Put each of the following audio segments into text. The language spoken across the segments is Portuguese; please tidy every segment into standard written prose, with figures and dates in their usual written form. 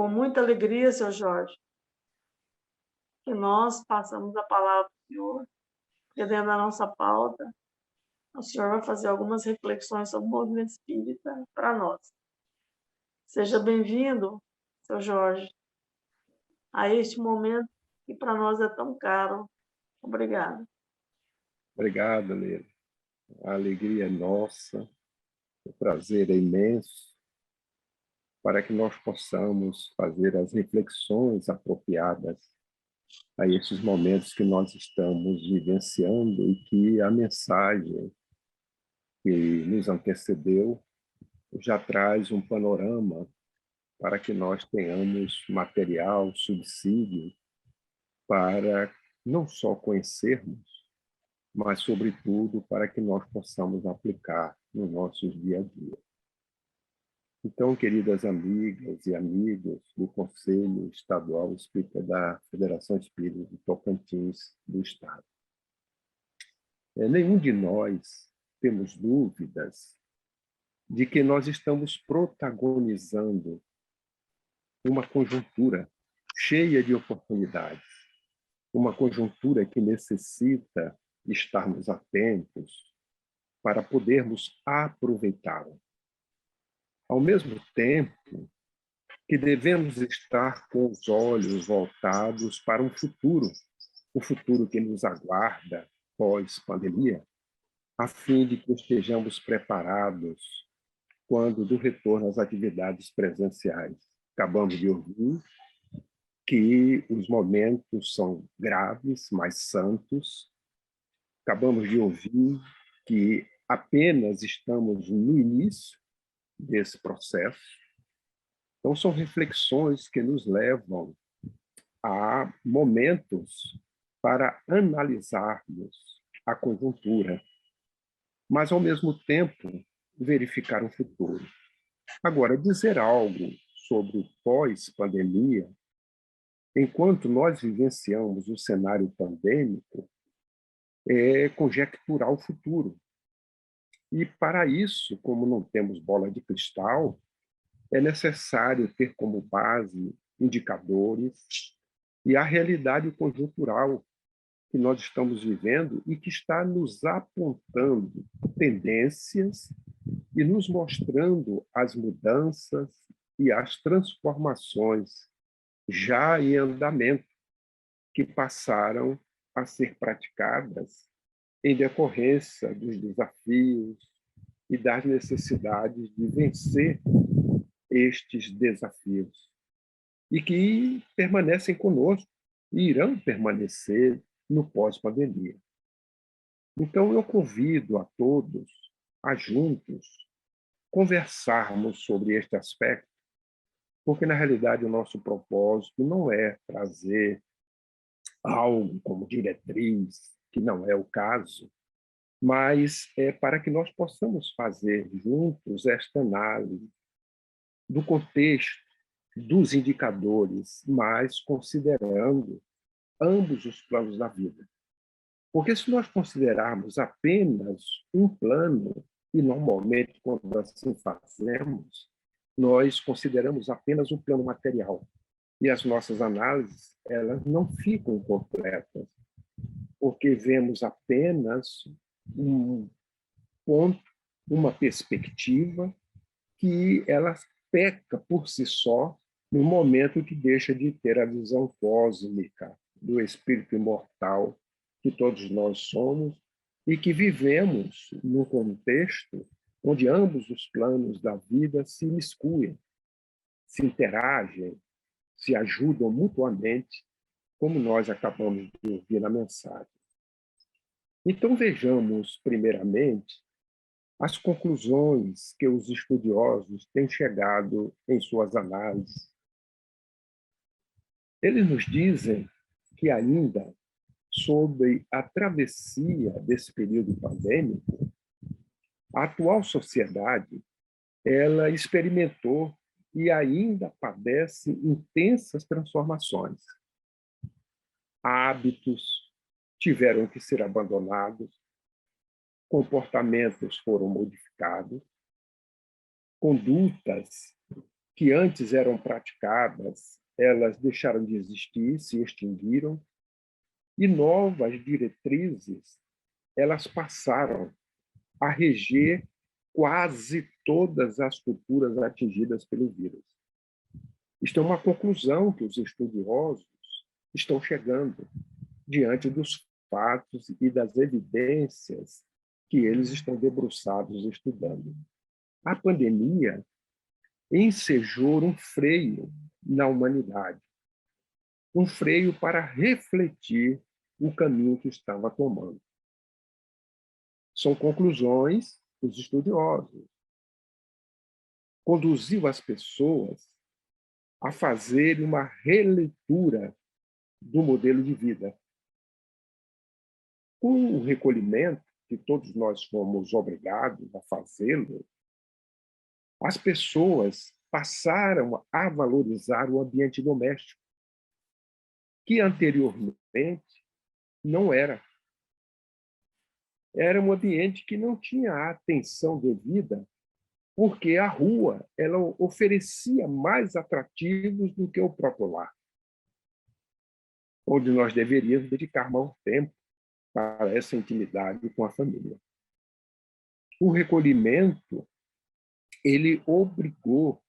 com muita alegria, seu Jorge, que nós passamos a palavra do Senhor, porque dentro da nossa pauta, o Senhor vai fazer algumas reflexões sobre o movimento espírita para nós. Seja bem-vindo, seu Jorge, a este momento que para nós é tão caro. Obrigada. Obrigado, Leila. A alegria é nossa, o prazer é imenso para que nós possamos fazer as reflexões apropriadas a esses momentos que nós estamos vivenciando e que a mensagem que nos antecedeu já traz um panorama para que nós tenhamos material, subsídio para não só conhecermos, mas, sobretudo, para que nós possamos aplicar nos nossos dia a dia. Então, queridas amigas e amigos do Conselho Estadual Espírita da Federação Espírita de Tocantins do Estado, nenhum de nós temos dúvidas de que nós estamos protagonizando uma conjuntura cheia de oportunidades, uma conjuntura que necessita estarmos atentos para podermos aproveitá-la. Ao mesmo tempo que devemos estar com os olhos voltados para um futuro, o futuro que nos aguarda pós-pandemia, a fim de que estejamos preparados quando do retorno às atividades presenciais. Acabamos de ouvir que os momentos são graves, mas santos. Acabamos de ouvir que apenas estamos no início desse processo. Então, são reflexões que nos levam a momentos para analisarmos a conjuntura, mas, ao mesmo tempo, verificar o futuro. Agora, dizer algo sobre o pós-pandemia, enquanto nós vivenciamos o cenário pandêmico, é conjecturar o futuro. E, para isso, como não temos bola de cristal, é necessário ter como base indicadores e a realidade conjuntural que nós estamos vivendo e que está nos apontando tendências e nos mostrando as mudanças e as transformações já em andamento que passaram a ser praticadas em decorrência dos desafios e das necessidades de vencer estes desafios e que permanecem conosco e irão permanecer no pós-pandemia. Então, eu convido a todos a juntos conversarmos sobre este aspecto, porque, na realidade, o nosso propósito não é trazer algo como diretriz, que não é o caso, mas é para que nós possamos fazer juntos esta análise do contexto, dos indicadores, mas considerando ambos os planos da vida. Porque se nós considerarmos apenas um plano, e normalmente quando assim fazemos, nós consideramos apenas um plano material. E as nossas análises, elas não ficam completas, porque vemos apenas um ponto, uma perspectiva que ela peca por si só no momento que deixa de ter a visão cósmica do espírito imortal que todos nós somos e que vivemos num contexto onde ambos os planos da vida se miscuem, se interagem, se ajudam mutuamente, como nós acabamos de ouvir na mensagem. Então, vejamos, primeiramente, as conclusões que os estudiosos têm chegado em suas análises. Eles nos dizem que ainda, sob a travessia desse período pandêmico, a atual sociedade ela experimentou e ainda padece intensas transformações. Hábitos tiveram que ser abandonados, comportamentos foram modificados, condutas que antes eram praticadas, elas deixaram de existir, se extinguiram, e novas diretrizes, elas passaram a reger quase todas as culturas atingidas pelo vírus. Isto é uma conclusão que os estudiosos estão chegando diante dos fatos e das evidências que eles estão debruçados estudando. A pandemia ensejou um freio na humanidade, um freio para refletir o caminho que estava tomando. São conclusões dos estudiosos. Conduziu as pessoas a fazer uma releitura do modelo de vida. Com o recolhimento, que todos nós fomos obrigados a fazê-lo, as pessoas passaram a valorizar o ambiente doméstico, que anteriormente não era. Era um ambiente que não tinha a atenção devida, porque a rua ela oferecia mais atrativos do que o próprio lar, onde nós deveríamos dedicar mais tempo para essa intimidade com a família. O recolhimento, ele obrigou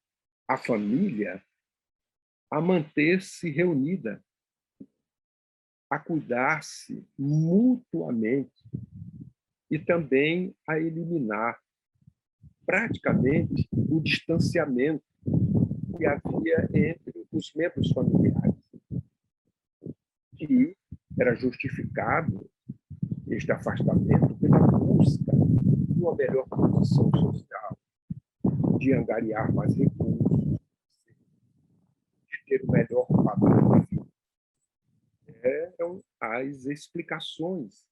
a família a manter-se reunida, a cuidar-se mutuamente e também a eliminar praticamente o distanciamento que havia entre os membros familiares, que era justificado este afastamento pela busca de uma melhor condição social, de angariar mais recursos, de ter o melhor padrão de vida. Eram as explicações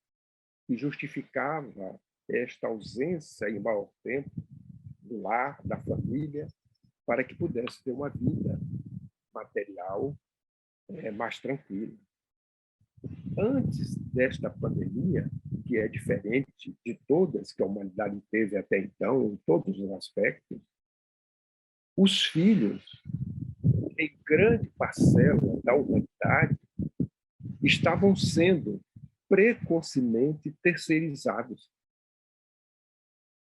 que justificavam esta ausência em maior tempo do lar, da família, para que pudesse ter uma vida material mais tranquila. Antes desta pandemia, que é diferente de todas que a humanidade teve até então, em todos os aspectos, os filhos, em grande parcela da humanidade, estavam sendo precocemente terceirizados.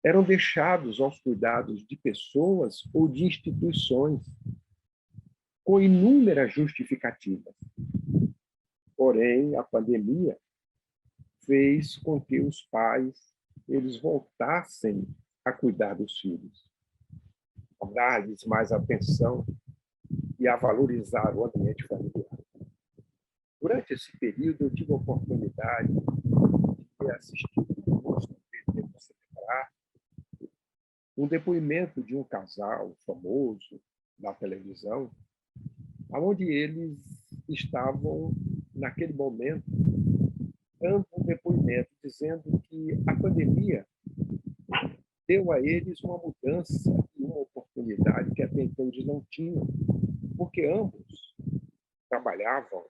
Eram deixados aos cuidados de pessoas ou de instituições, com inúmeras justificativas. Porém, a pandemia fez com que os pais eles voltassem a cuidar dos filhos, a dar-lhes mais atenção e a valorizar o ambiente familiar. Durante esse período, eu tive a oportunidade de assistir um depoimento de um casal famoso na televisão, onde eles estavam, naquele momento, dando um depoimento, dizendo que a pandemia deu a eles uma mudança e uma oportunidade que até então eles não tinham, porque ambos trabalhavam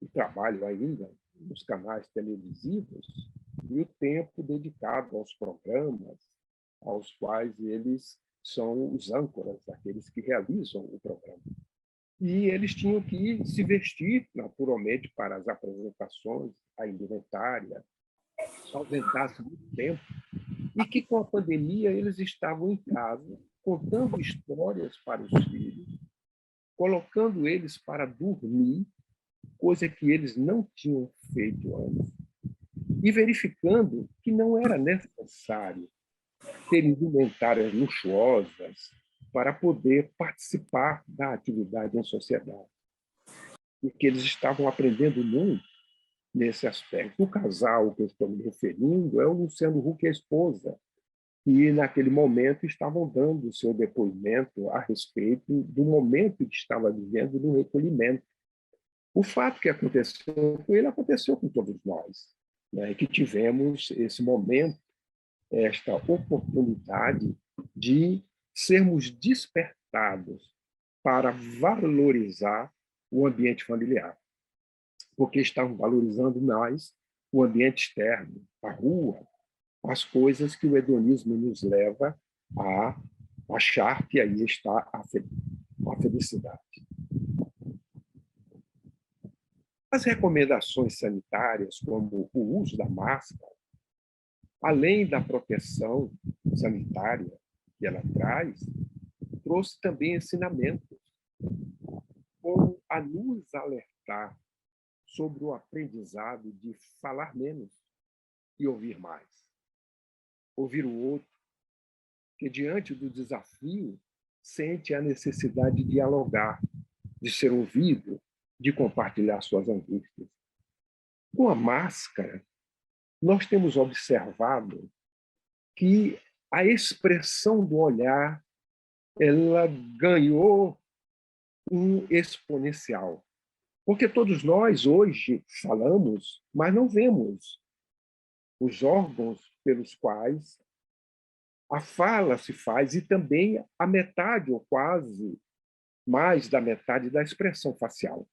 e trabalham ainda nos canais televisivos, e o tempo dedicado aos programas, aos quais eles são os âncoras, aqueles que realizam o programa. E eles tinham que se vestir, naturalmente, para as apresentações, a indumentária, ausentasse muito tempo, e que, com a pandemia, eles estavam em casa, contando histórias para os filhos, colocando eles para dormir, coisa que eles não tinham feito antes, e verificando que não era necessário ter indumentárias luxuosas para poder participar da atividade em sociedade. E que eles estavam aprendendo muito nesse aspecto. O casal que eu estou me referindo é o Luciano Huck e a esposa, que naquele momento estavam dando o seu depoimento a respeito do momento que estava vivendo no recolhimento. O fato que aconteceu com ele aconteceu com todos nós, né? Que tivemos esse momento, esta oportunidade de sermos despertados para valorizar o ambiente familiar, porque estavam valorizando mais o ambiente externo, a rua, as coisas que o hedonismo nos leva a achar que aí está a felicidade. As recomendações sanitárias, como o uso da máscara, além da proteção sanitária que ela traz, trouxe também ensinamentos, como a nos alertar sobre o aprendizado de falar menos e ouvir mais. Ouvir o outro, que diante do desafio sente a necessidade de dialogar, de ser ouvido, de compartilhar suas angústias. Com a máscara, nós temos observado que a expressão do olhar ela ganhou um exponencial. Porque todos nós hoje falamos, mas não vemos os órgãos pelos quais a fala se faz e também a metade ou quase mais da metade da expressão facial.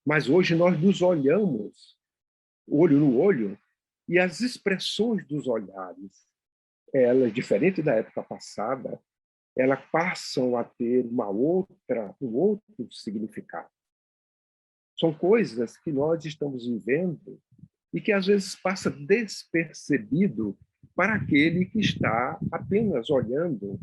Mas hoje nós nos olhamos olho no olho e as expressões dos olhares, elas, diferente da época passada, elas passam a ter um outro significado. São coisas que nós estamos vivendo e que às vezes passa despercebido para aquele que está apenas olhando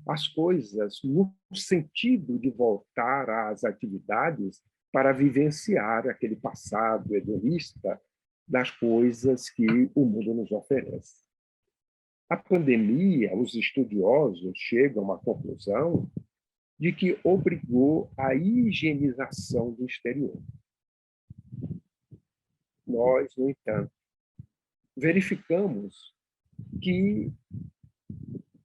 as coisas no sentido de voltar às atividades para vivenciar aquele passado hedonista das coisas que o mundo nos oferece. A pandemia, os estudiosos chegam à conclusão de que obrigou à higienização do exterior. Nós, no entanto, verificamos que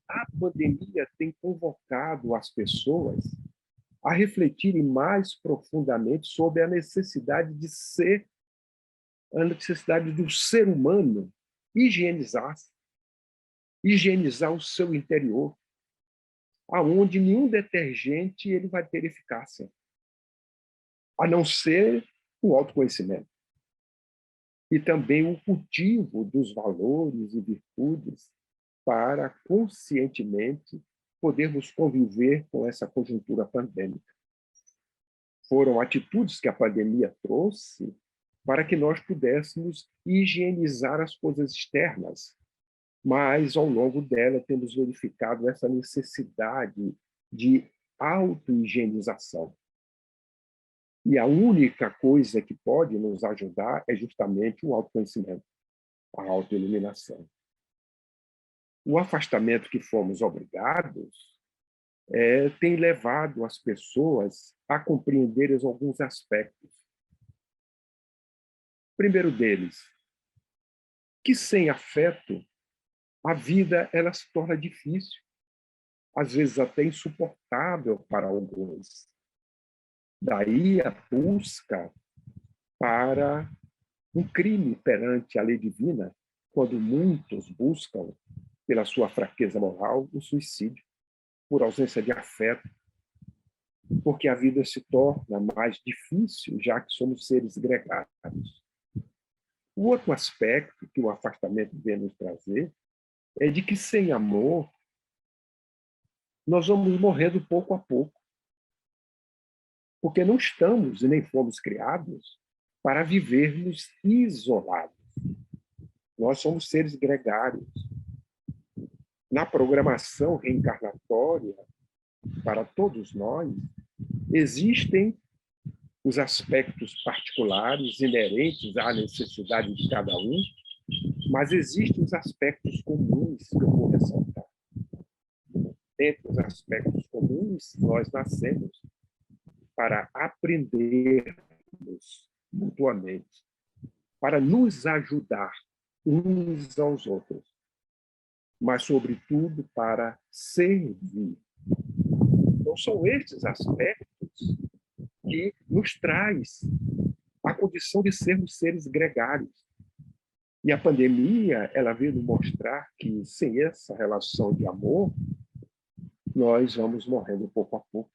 a pandemia tem convocado as pessoas a refletirem mais profundamente sobre a necessidade do ser humano higienizar-se, higienizar o seu interior, aonde nenhum detergente ele vai ter eficácia, a não ser o autoconhecimento. E também o cultivo dos valores e virtudes para conscientemente podermos conviver com essa conjuntura pandêmica. Foram atitudes que a pandemia trouxe para que nós pudéssemos higienizar as coisas externas, mas ao longo dela temos verificado essa necessidade de auto-higienização. E a única coisa que pode nos ajudar é justamente o autoconhecimento, a autoiluminação. O afastamento que fomos obrigados tem levado as pessoas a compreenderem alguns aspectos. O primeiro deles, que sem afeto, a vida ela se torna difícil, às vezes até insuportável para alguns. Daí a busca para um crime perante a lei divina, quando muitos buscam, pela sua fraqueza moral, o suicídio, por ausência de afeto, porque a vida se torna mais difícil, já que somos seres gregários. O outro aspecto que o afastamento vem nos trazer é de que, sem amor, nós vamos morrendo pouco a pouco, porque não estamos e nem fomos criados para vivermos isolados. Nós somos seres gregários. Na programação reencarnatória, para todos nós, existem os aspectos particulares inerentes à necessidade de cada um, mas existem os aspectos comuns que eu vou ressaltar. Dentre os aspectos comuns, nós nascemos para aprendermos mutuamente, para nos ajudar uns aos outros, mas, sobretudo, para servir. Então, são estes aspectos que nos traz a condição de sermos seres gregários. E a pandemia, ela veio nos mostrar que, sem essa relação de amor, nós vamos morrendo pouco a pouco.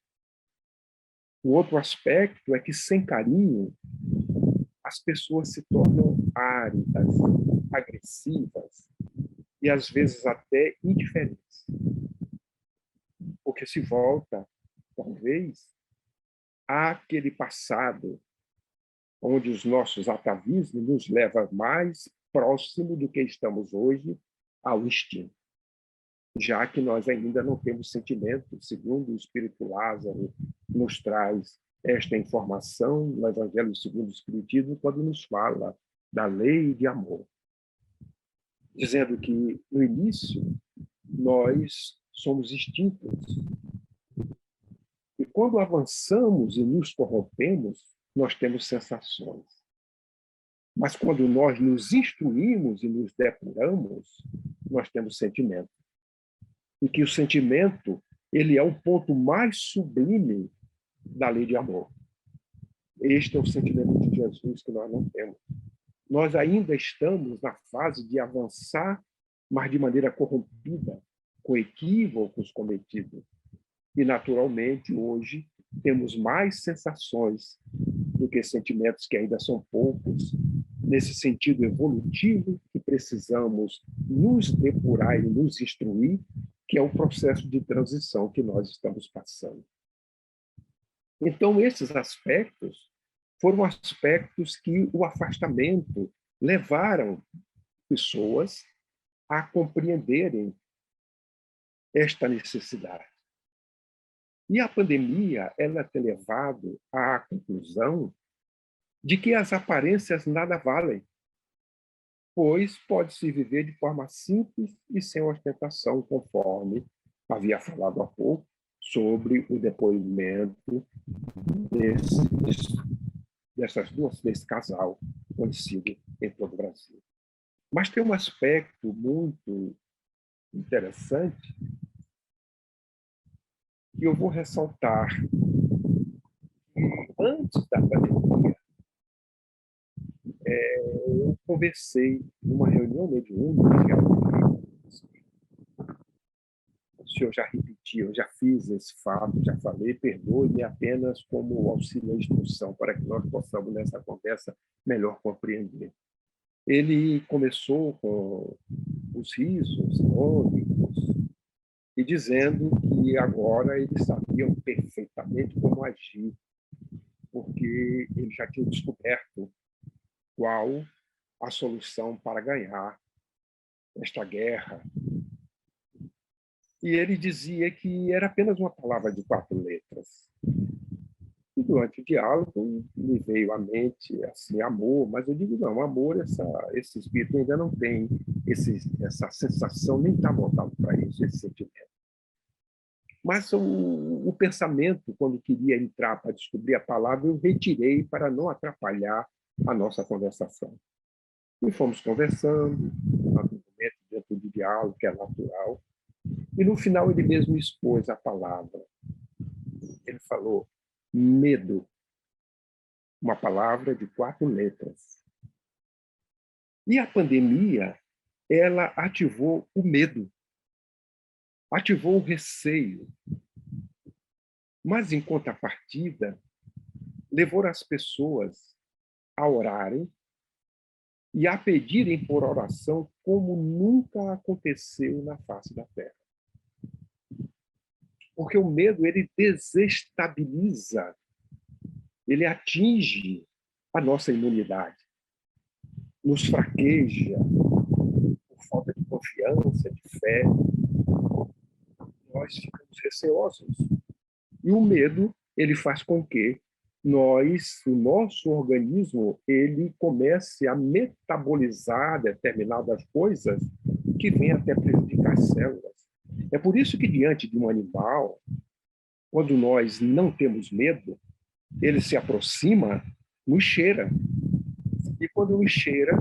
O outro aspecto é que, sem carinho, as pessoas se tornam áridas, agressivas e, às vezes, até indiferentes. Porque se volta talvez, àquele passado onde os nossos atavismos nos levam mais próximo do que estamos hoje ao instinto, já que nós ainda não temos sentimento, segundo o Espírito Lázaro nos traz esta informação no Evangelho segundo o Espiritismo, quando nos fala da lei de amor, dizendo que, no início, nós somos instintos. E quando avançamos e nos corrompemos, nós temos sensações. Mas quando nós nos instruímos e nos depuramos, nós temos sentimento. E que o sentimento, ele é o ponto mais sublime da lei de amor. Este é o sentimento de Jesus que nós não temos. Nós ainda estamos na fase de avançar, mas de maneira corrompida, com equívocos cometidos. E, naturalmente, hoje, temos mais sensações do que sentimentos, que ainda são poucos, nesse sentido evolutivo que precisamos nos depurar e nos instruir, que é o processo de transição que nós estamos passando. Então, esses aspectos foram aspectos que o afastamento levaram pessoas a compreenderem esta necessidade. E a pandemia, ela tem levado à conclusão de que as aparências nada valem, pois pode-se viver de forma simples e sem ostentação, conforme havia falado há pouco, sobre o depoimento desse casal conhecido em todo o Brasil. Mas tem um aspecto muito interessante que eu vou ressaltar. Antes da pandemia, eu conversei numa reunião mediúnica. O senhor já repetiu, eu já fiz esse fato, já falei, perdoe-me apenas como auxílio à instrução, para que nós possamos, nessa conversa, melhor compreender. Ele começou com os risos irônicos e dizendo que agora eles sabiam perfeitamente como agir, porque ele já tinha descoberto qual a solução para ganhar esta guerra. E ele dizia que era apenas uma palavra de 4 letras. E durante o diálogo me veio à mente assim, amor, mas eu digo, não, amor, esse espírito ainda não tem essa sensação, nem está voltado para isso, esse sentimento. Mas o pensamento, quando queria entrar para descobrir a palavra, eu retirei para não atrapalhar a nossa conversação. E fomos conversando, dentro do diálogo, que é natural. E no final ele mesmo expôs a palavra. Ele falou medo, uma palavra de 4 letras. E a pandemia, ela ativou o medo, ativou o receio. Mas, em contrapartida, levou as pessoas a orarem e a pedirem por oração como nunca aconteceu na face da Terra. Porque o medo, ele desestabiliza, ele atinge a nossa imunidade, nos fraqueja, por falta de confiança, de fé. Nós ficamos receosos. E o medo, ele faz com que o nosso organismo, ele comece a metabolizar determinadas coisas que vêm até prejudicar as células. É por isso que, diante de um animal, quando nós não temos medo, ele se aproxima, nos cheira. E quando nos cheira,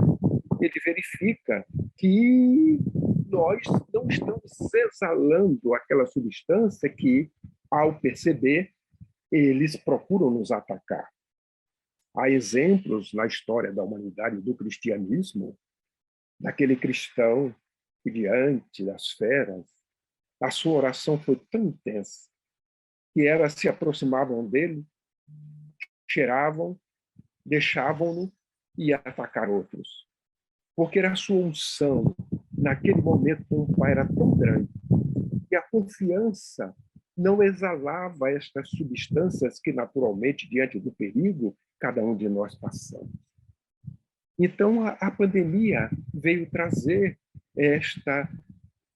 ele verifica que nós não estamos exalando aquela substância que, ao perceber, eles procuram nos atacar. Há exemplos na história da humanidade do cristianismo, daquele cristão que, diante das feras, a sua oração foi tão intensa que elas se aproximavam dele, cheiravam, deixavam-no e ia atacar outros. Porque era a sua unção, naquele momento com o Pai, era tão grande, e a confiança não exalava estas substâncias que, naturalmente, diante do perigo, cada um de nós passamos. Então, a pandemia veio trazer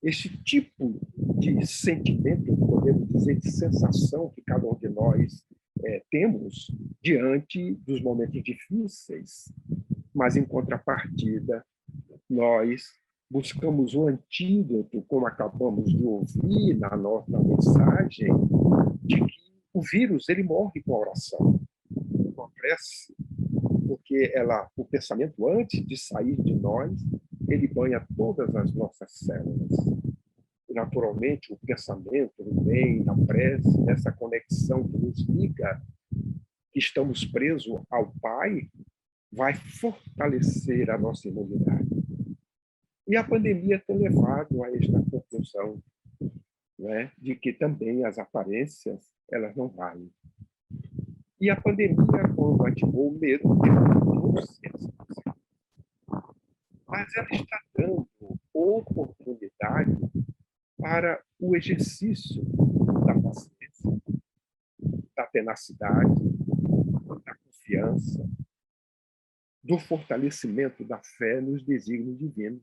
este tipo de sentimento, podemos dizer, de sensação que cada um de nós temos diante dos momentos difíceis. Mas, em contrapartida, nós buscamos um antídoto, como acabamos de ouvir na nossa mensagem, de que o vírus ele morre com a oração, com a prece, porque o pensamento, antes de sair de nós, ele banha todas as nossas células. E, naturalmente, o pensamento vem na prece, nessa conexão que nos liga, que estamos presos ao Pai, vai fortalecer a nossa imunidade. E a pandemia tem levado a esta conclusão, né, de que também as aparências elas não valem. E a pandemia, quando ativou o medo, mas ela está dando oportunidade para o exercício da paciência, da tenacidade, da confiança, do fortalecimento da fé nos desígnios divinos.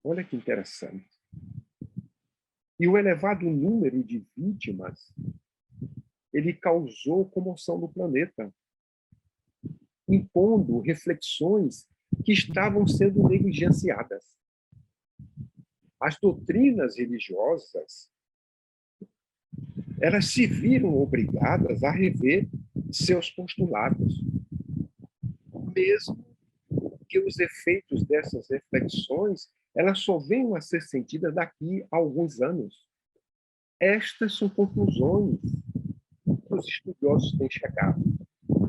Olha que interessante. E o elevado número de vítimas, ele causou comoção no planeta, impondo reflexões que estavam sendo negligenciadas. As doutrinas religiosas, elas se viram obrigadas a rever seus postulados, mesmo que os efeitos dessas reflexões elas só venham a ser sentidas daqui a alguns anos. Estas são conclusões que os estudiosos têm chegado.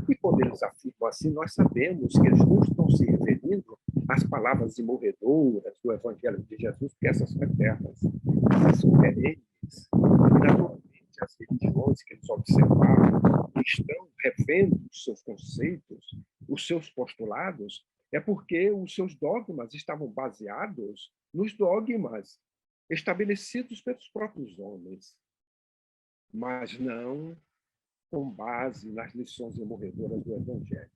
E quando eles afirmam assim, nós sabemos que eles não estão se referindo às palavras imorredoras do Evangelho de Jesus, porque essas são eternas, essas são perenes. E, naturalmente, as religiões que eles observaram, que estão revendo os seus conceitos, os seus postulados, é porque os seus dogmas estavam baseados nos dogmas estabelecidos pelos próprios homens, mas não com base nas lições imorredoras do Evangelho.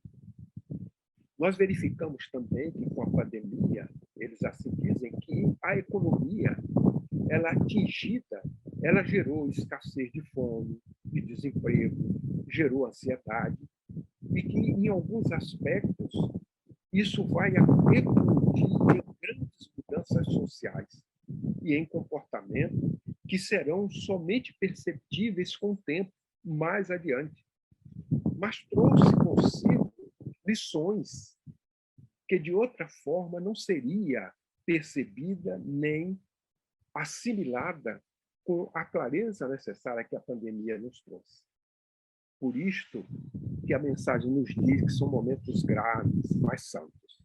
Nós verificamos também que, com a pandemia, eles assim dizem que a economia, ela atingida, ela gerou escassez de fome, de desemprego, gerou ansiedade, e que, em alguns aspectos, isso vai eclodir em grandes mudanças sociais e em comportamento que serão somente perceptíveis com o tempo, mais adiante. Mas trouxe consigo lições que, de outra forma, não seria percebida nem assimilada com a clareza necessária que a pandemia nos trouxe. Por isto que a mensagem nos diz que são momentos graves, mas santos,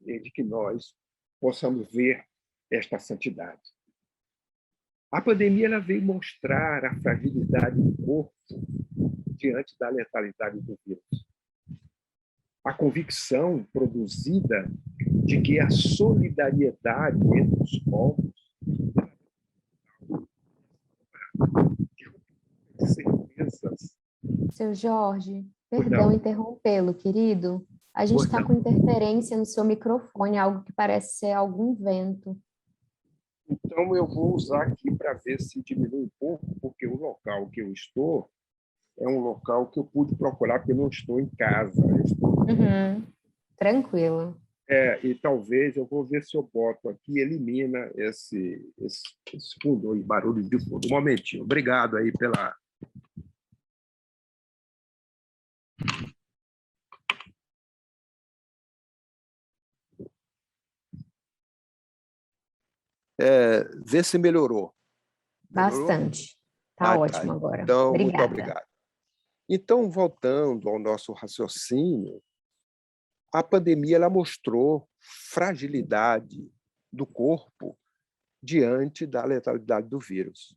e de que nós possamos ver esta santidade. A pandemia ela veio mostrar a fragilidade do corpo diante da letalidade do vírus. A convicção produzida de que a solidariedade entre os povos certezas. Seu Jorge, perdão interrompê-lo, querido. A gente está com interferência no seu microfone, algo que parece ser algum vento. Então, eu vou usar aqui para ver se diminui um pouco, porque o local que eu estou é um local que eu pude procurar, porque eu não estou em casa. Tranquilo. E talvez eu vou ver se eu boto aqui, elimina esse fundo, e barulho de fundo. Um momentinho. Obrigado aí pela... Vê se melhorou. Bastante. Está ótimo agora. Então, obrigada. Muito obrigado. Então, voltando ao nosso raciocínio, a pandemia ela mostrou fragilidade do corpo diante da letalidade do vírus.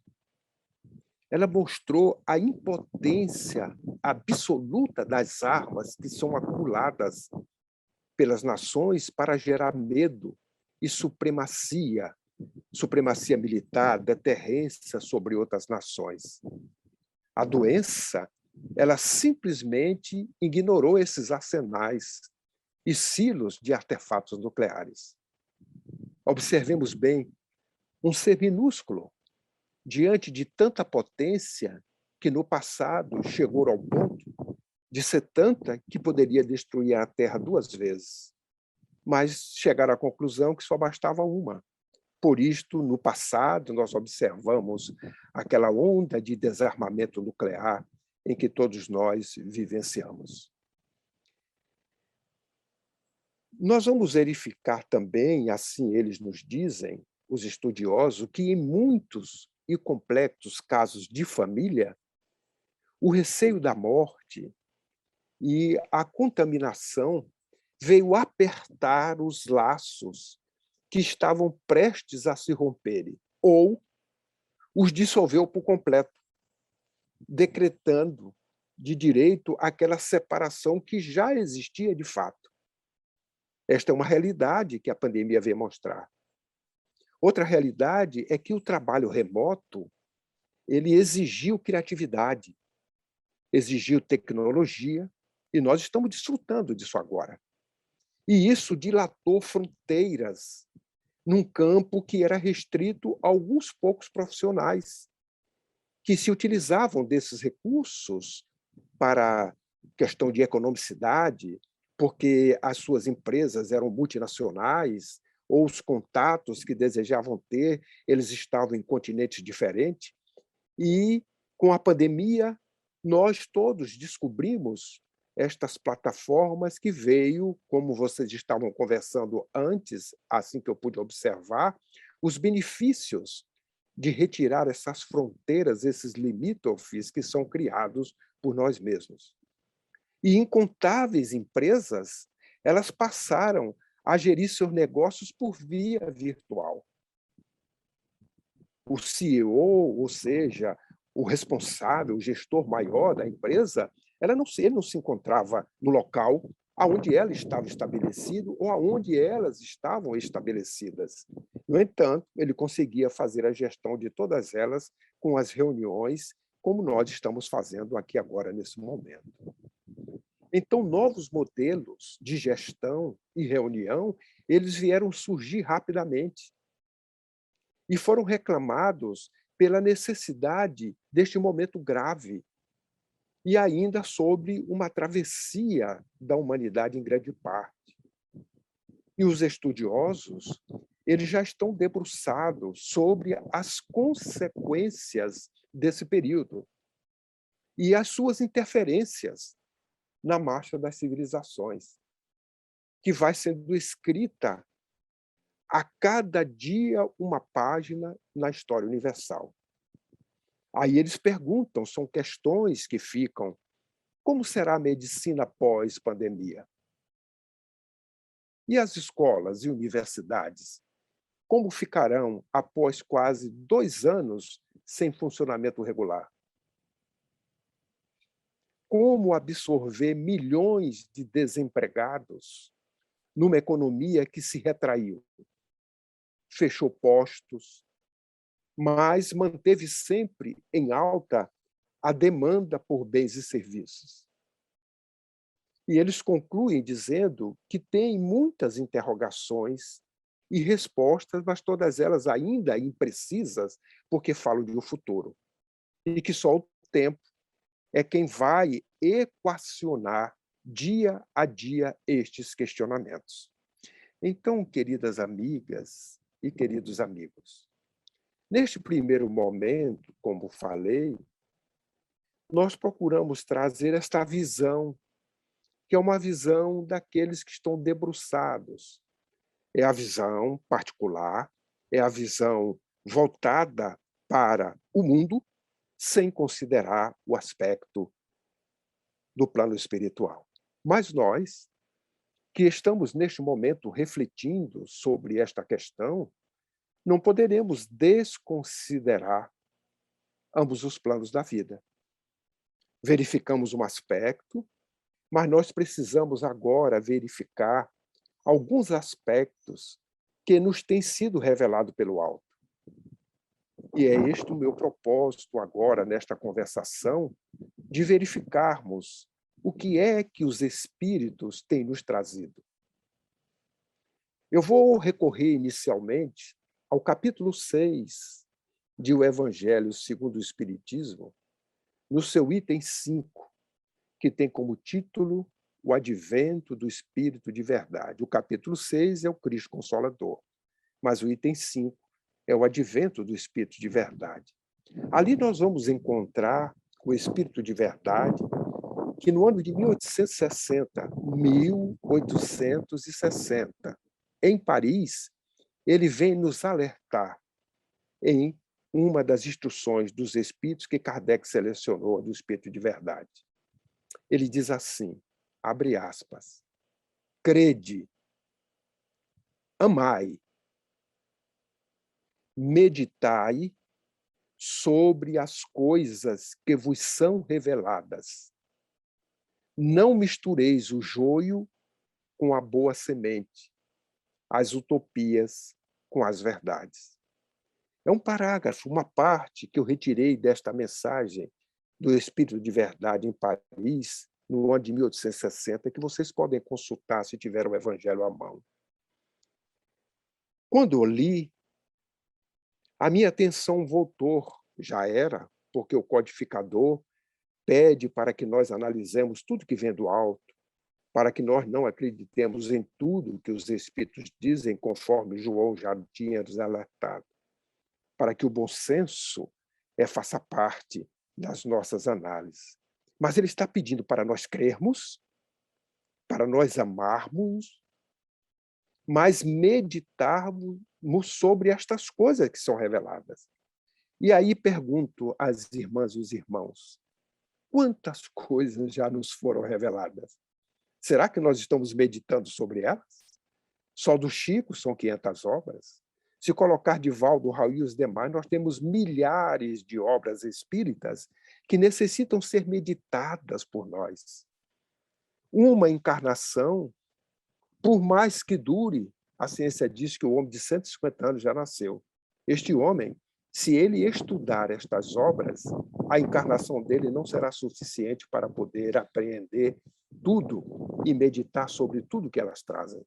Ela mostrou a impotência absoluta das armas que são acumuladas pelas nações para gerar medo e supremacia supremacia militar, deterrência sobre outras nações. A doença, ela simplesmente ignorou esses arsenais e silos de artefatos nucleares. Observemos bem, um ser minúsculo, diante de tanta potência que no passado chegou ao ponto de ser tanta que poderia destruir a Terra 2 vezes, mas chegaram à conclusão que só bastava uma. Por isto, no passado, nós observamos aquela onda de desarmamento nuclear em que todos nós vivenciamos. Nós vamos verificar também, assim eles nos dizem, os estudiosos, que em muitos e complexos casos de família, o receio da morte e a contaminação veio apertar os laços que estavam prestes a se romperem, ou os dissolveu por completo, decretando de direito aquela separação que já existia de fato. Esta é uma realidade que a pandemia veio mostrar. Outra realidade é que o trabalho remoto ele exigiu criatividade, exigiu tecnologia, e nós estamos desfrutando disso agora. E isso dilatou fronteiras num campo que era restrito a alguns poucos profissionais que se utilizavam desses recursos para questão de economicidade, porque as suas empresas eram multinacionais, ou os contatos que desejavam ter, eles estavam em continentes diferentes. E, com a pandemia, nós todos descobrimos estas plataformas que veio, como vocês estavam conversando antes, assim que eu pude observar, os benefícios de retirar essas fronteiras, esses limítrofes que são criados por nós mesmos. E incontáveis empresas, elas passaram a gerir seus negócios por via virtual. O CEO, ou seja, o responsável, o gestor maior da empresa, ele não se encontrava no local onde ela estava estabelecida ou aonde elas estavam estabelecidas. No entanto, ele conseguia fazer a gestão de todas elas com as reuniões, como nós estamos fazendo aqui agora, nesse momento. Então, novos modelos de gestão e reunião, eles vieram surgir rapidamente e foram reclamados pela necessidade deste momento grave e ainda sobre uma travessia da humanidade em grande parte. E os estudiosos, eles já estão debruçados sobre as consequências desse período e as suas interferências na marcha das civilizações, que vai sendo escrita a cada dia uma página na história universal. Aí eles perguntam, são questões que ficam, como será a medicina pós-pandemia? E as escolas e universidades, como ficarão após quase 2 anos sem funcionamento regular? Como absorver milhões de desempregados numa economia que se retraiu? Fechou postos, mas manteve sempre em alta a demanda por bens e serviços. E eles concluem dizendo que tem muitas interrogações e respostas, mas todas elas ainda imprecisas, porque falam de um futuro. E que só o tempo é quem vai equacionar dia a dia estes questionamentos. Então, queridas amigas e queridos amigos, neste primeiro momento, como falei, nós procuramos trazer esta visão, que é uma visão daqueles que estão debruçados. É a visão particular, é a visão voltada para o mundo, sem considerar o aspecto do plano espiritual. Mas nós, que estamos neste momento refletindo sobre esta questão, não poderemos desconsiderar ambos os planos da vida. Verificamos um aspecto, mas nós precisamos agora verificar alguns aspectos que nos tem sido revelado pelo alto. E é este o meu propósito agora, nesta conversação, de verificarmos o que é que os Espíritos têm nos trazido. Eu vou recorrer inicialmente ao capítulo 6 de O Evangelho segundo o Espiritismo, no seu item 5, que tem como título O Advento do Espírito de Verdade. O capítulo 6 é o Cristo Consolador, mas o item 5 é o Advento do Espírito de Verdade. Ali nós vamos encontrar o Espírito de Verdade, que no ano de 1860, em Paris, ele vem nos alertar em uma das instruções dos Espíritos que Kardec selecionou do Espírito de Verdade. Ele diz assim, abre aspas, crede, amai, meditai sobre as coisas que vos são reveladas. Não mistureis o joio com a boa semente, as utopias com as verdades. É um parágrafo, uma parte que eu retirei desta mensagem do Espírito de Verdade em Paris, no ano de 1860, que vocês podem consultar se tiver o Evangelho à mão. Quando eu li, a minha atenção voltou, já era, porque o codificador pede para que nós analisemos tudo que vem do alto, para que nós não acreditemos em tudo que os Espíritos dizem, conforme João já tinha nos alertado, para que o bom senso faça parte das nossas análises. Mas ele está pedindo para nós crermos, para nós amarmos, mas meditarmos sobre estas coisas que são reveladas. E aí pergunto às irmãs e os irmãos, quantas coisas já nos foram reveladas? Será que nós estamos meditando sobre elas? Só do Chico são 500 obras. Se colocar Divaldo, Raul e os demais, nós temos milhares de obras espíritas que necessitam ser meditadas por nós. Uma encarnação, por mais que dure, a ciência diz que o homem de 150 anos já nasceu. Este homem, se ele estudar estas obras, a encarnação dele não será suficiente para poder apreender tudo e meditar sobre tudo que elas trazem.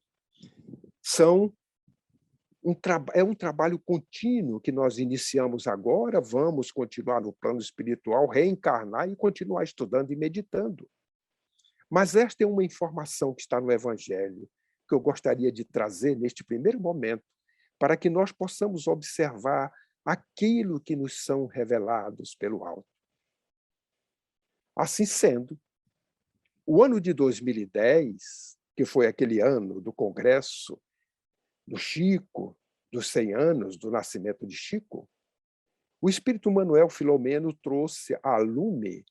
É um trabalho contínuo que nós iniciamos agora, vamos continuar no plano espiritual, reencarnar e continuar estudando e meditando. Mas esta é uma informação que está no Evangelho, que eu gostaria de trazer neste primeiro momento, para que nós possamos observar aquilo que nos são revelados pelo alto. Assim sendo, o ano de 2010, que foi aquele ano do Congresso do Chico, dos 100 anos do nascimento de Chico, o Espírito Manuel Filomeno trouxe à lume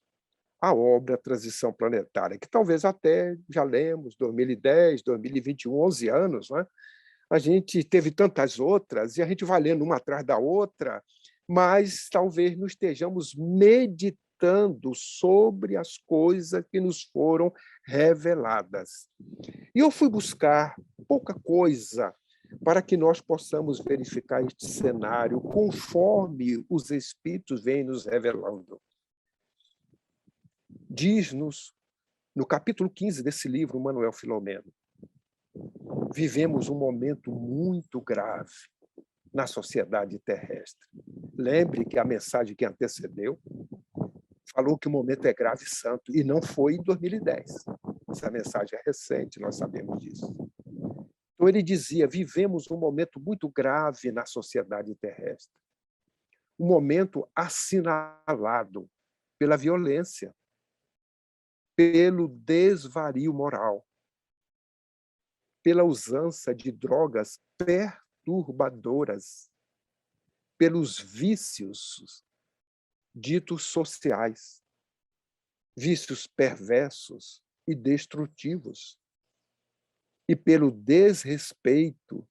a obra Transição Planetária, que talvez até já lemos, 2010, 2021, 11 anos, não é? A gente teve tantas outras, e a gente vai lendo uma atrás da outra, mas talvez não estejamos meditando sobre as coisas que nos foram reveladas. E eu fui buscar pouca coisa para que nós possamos verificar este cenário conforme os Espíritos vêm nos revelando. Diz-nos, no capítulo 15 desse livro, Manuel Filomeno, vivemos um momento muito grave na sociedade terrestre. Lembre que a mensagem que antecedeu falou que o momento é grave e santo, e não foi em 2010. Essa mensagem é recente, nós sabemos disso. Então ele dizia, vivemos um momento muito grave na sociedade terrestre. Um momento assinalado pela violência, pelo desvario moral, pela usança de drogas perturbadoras, pelos vícios ditos sociais, vícios perversos e destrutivos, e pelo desrespeito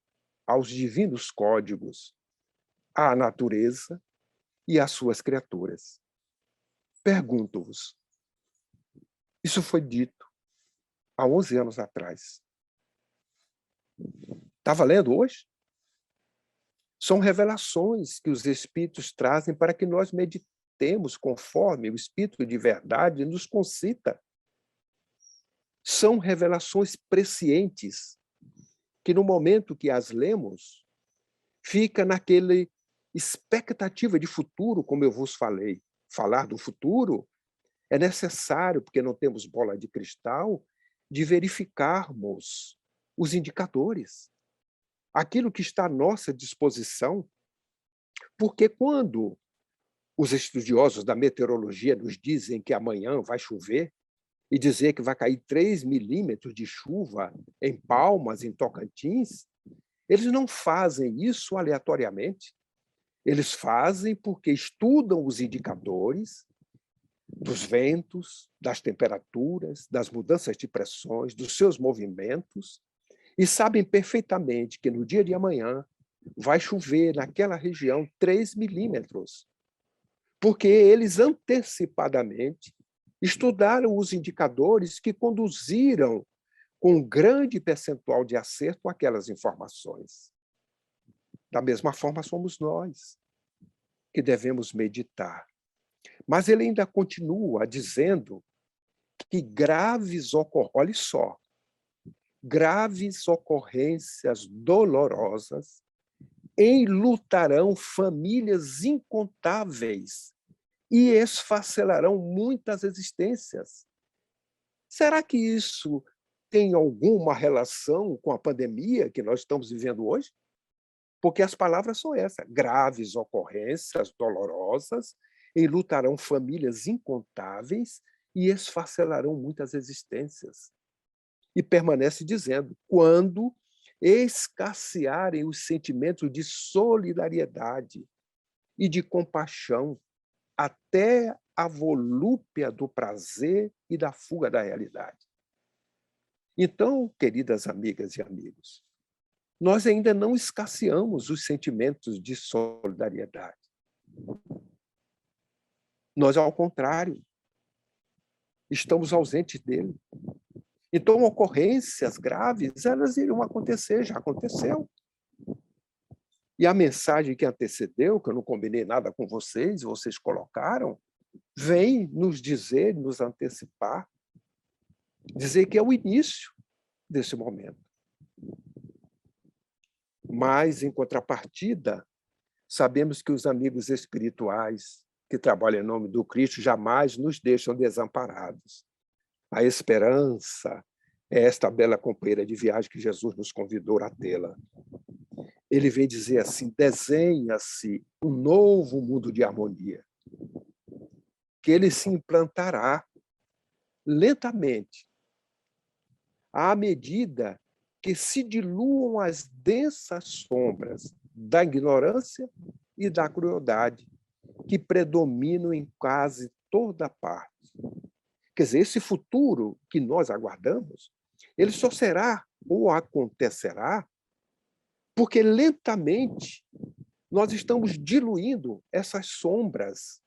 aos divinos códigos, à natureza e às suas criaturas. Pergunto-vos, isso foi dito há 11 anos atrás. Está valendo hoje? São revelações que os Espíritos trazem para que nós meditemos conforme o Espírito de verdade nos concita. São revelações prescientes, que no momento que as lemos, fica naquele expectativa de futuro, como eu vos falei. Falar do futuro é necessário, porque não temos bola de cristal, de verificarmos os indicadores, aquilo que está à nossa disposição, porque quando os estudiosos da meteorologia nos dizem que amanhã vai chover, e dizer que vai cair 3 milímetros de chuva em Palmas, em Tocantins, eles não fazem isso aleatoriamente. Eles fazem porque estudam os indicadores dos ventos, das temperaturas, das mudanças de pressões, dos seus movimentos, e sabem perfeitamente que no dia de amanhã vai chover naquela região 3 milímetros, porque eles antecipadamente estudaram os indicadores que conduziram com um grande percentual de acerto aquelas informações. Da mesma forma, somos nós que devemos meditar. Mas ele ainda continua dizendo que olhe só, graves ocorrências dolorosas enlutarão famílias incontáveis e esfacelarão muitas existências. Será que isso tem alguma relação com a pandemia que nós estamos vivendo hoje? Porque as palavras são essas: graves ocorrências dolorosas enlutarão famílias incontáveis e esfacelarão muitas existências. E permanece dizendo: quando escassearem os sentimentos de solidariedade e de compaixão, até a volúpia do prazer e da fuga da realidade. Então, queridas amigas e amigos, nós ainda não escasseamos os sentimentos de solidariedade. Nós, ao contrário, estamos ausentes dele. Então, ocorrências graves, elas iriam acontecer, já aconteceu. E a mensagem que antecedeu, que eu não combinei nada com vocês, vocês colocaram, vem nos dizer, nos antecipar, dizer que é o início desse momento. Mas, em contrapartida, sabemos que os amigos espirituais que trabalham em nome do Cristo jamais nos deixam desamparados. A esperança é esta bela companheira de viagem que Jesus nos convidou a tê-la. Ele vem dizer assim: desenha-se um novo mundo de harmonia, que ele se implantará lentamente, à medida que se diluam as densas sombras da ignorância e da crueldade que predominam em quase toda parte. Quer dizer, esse futuro que nós aguardamos, ele só será ou acontecerá porque lentamente nós estamos diluindo essas sombras.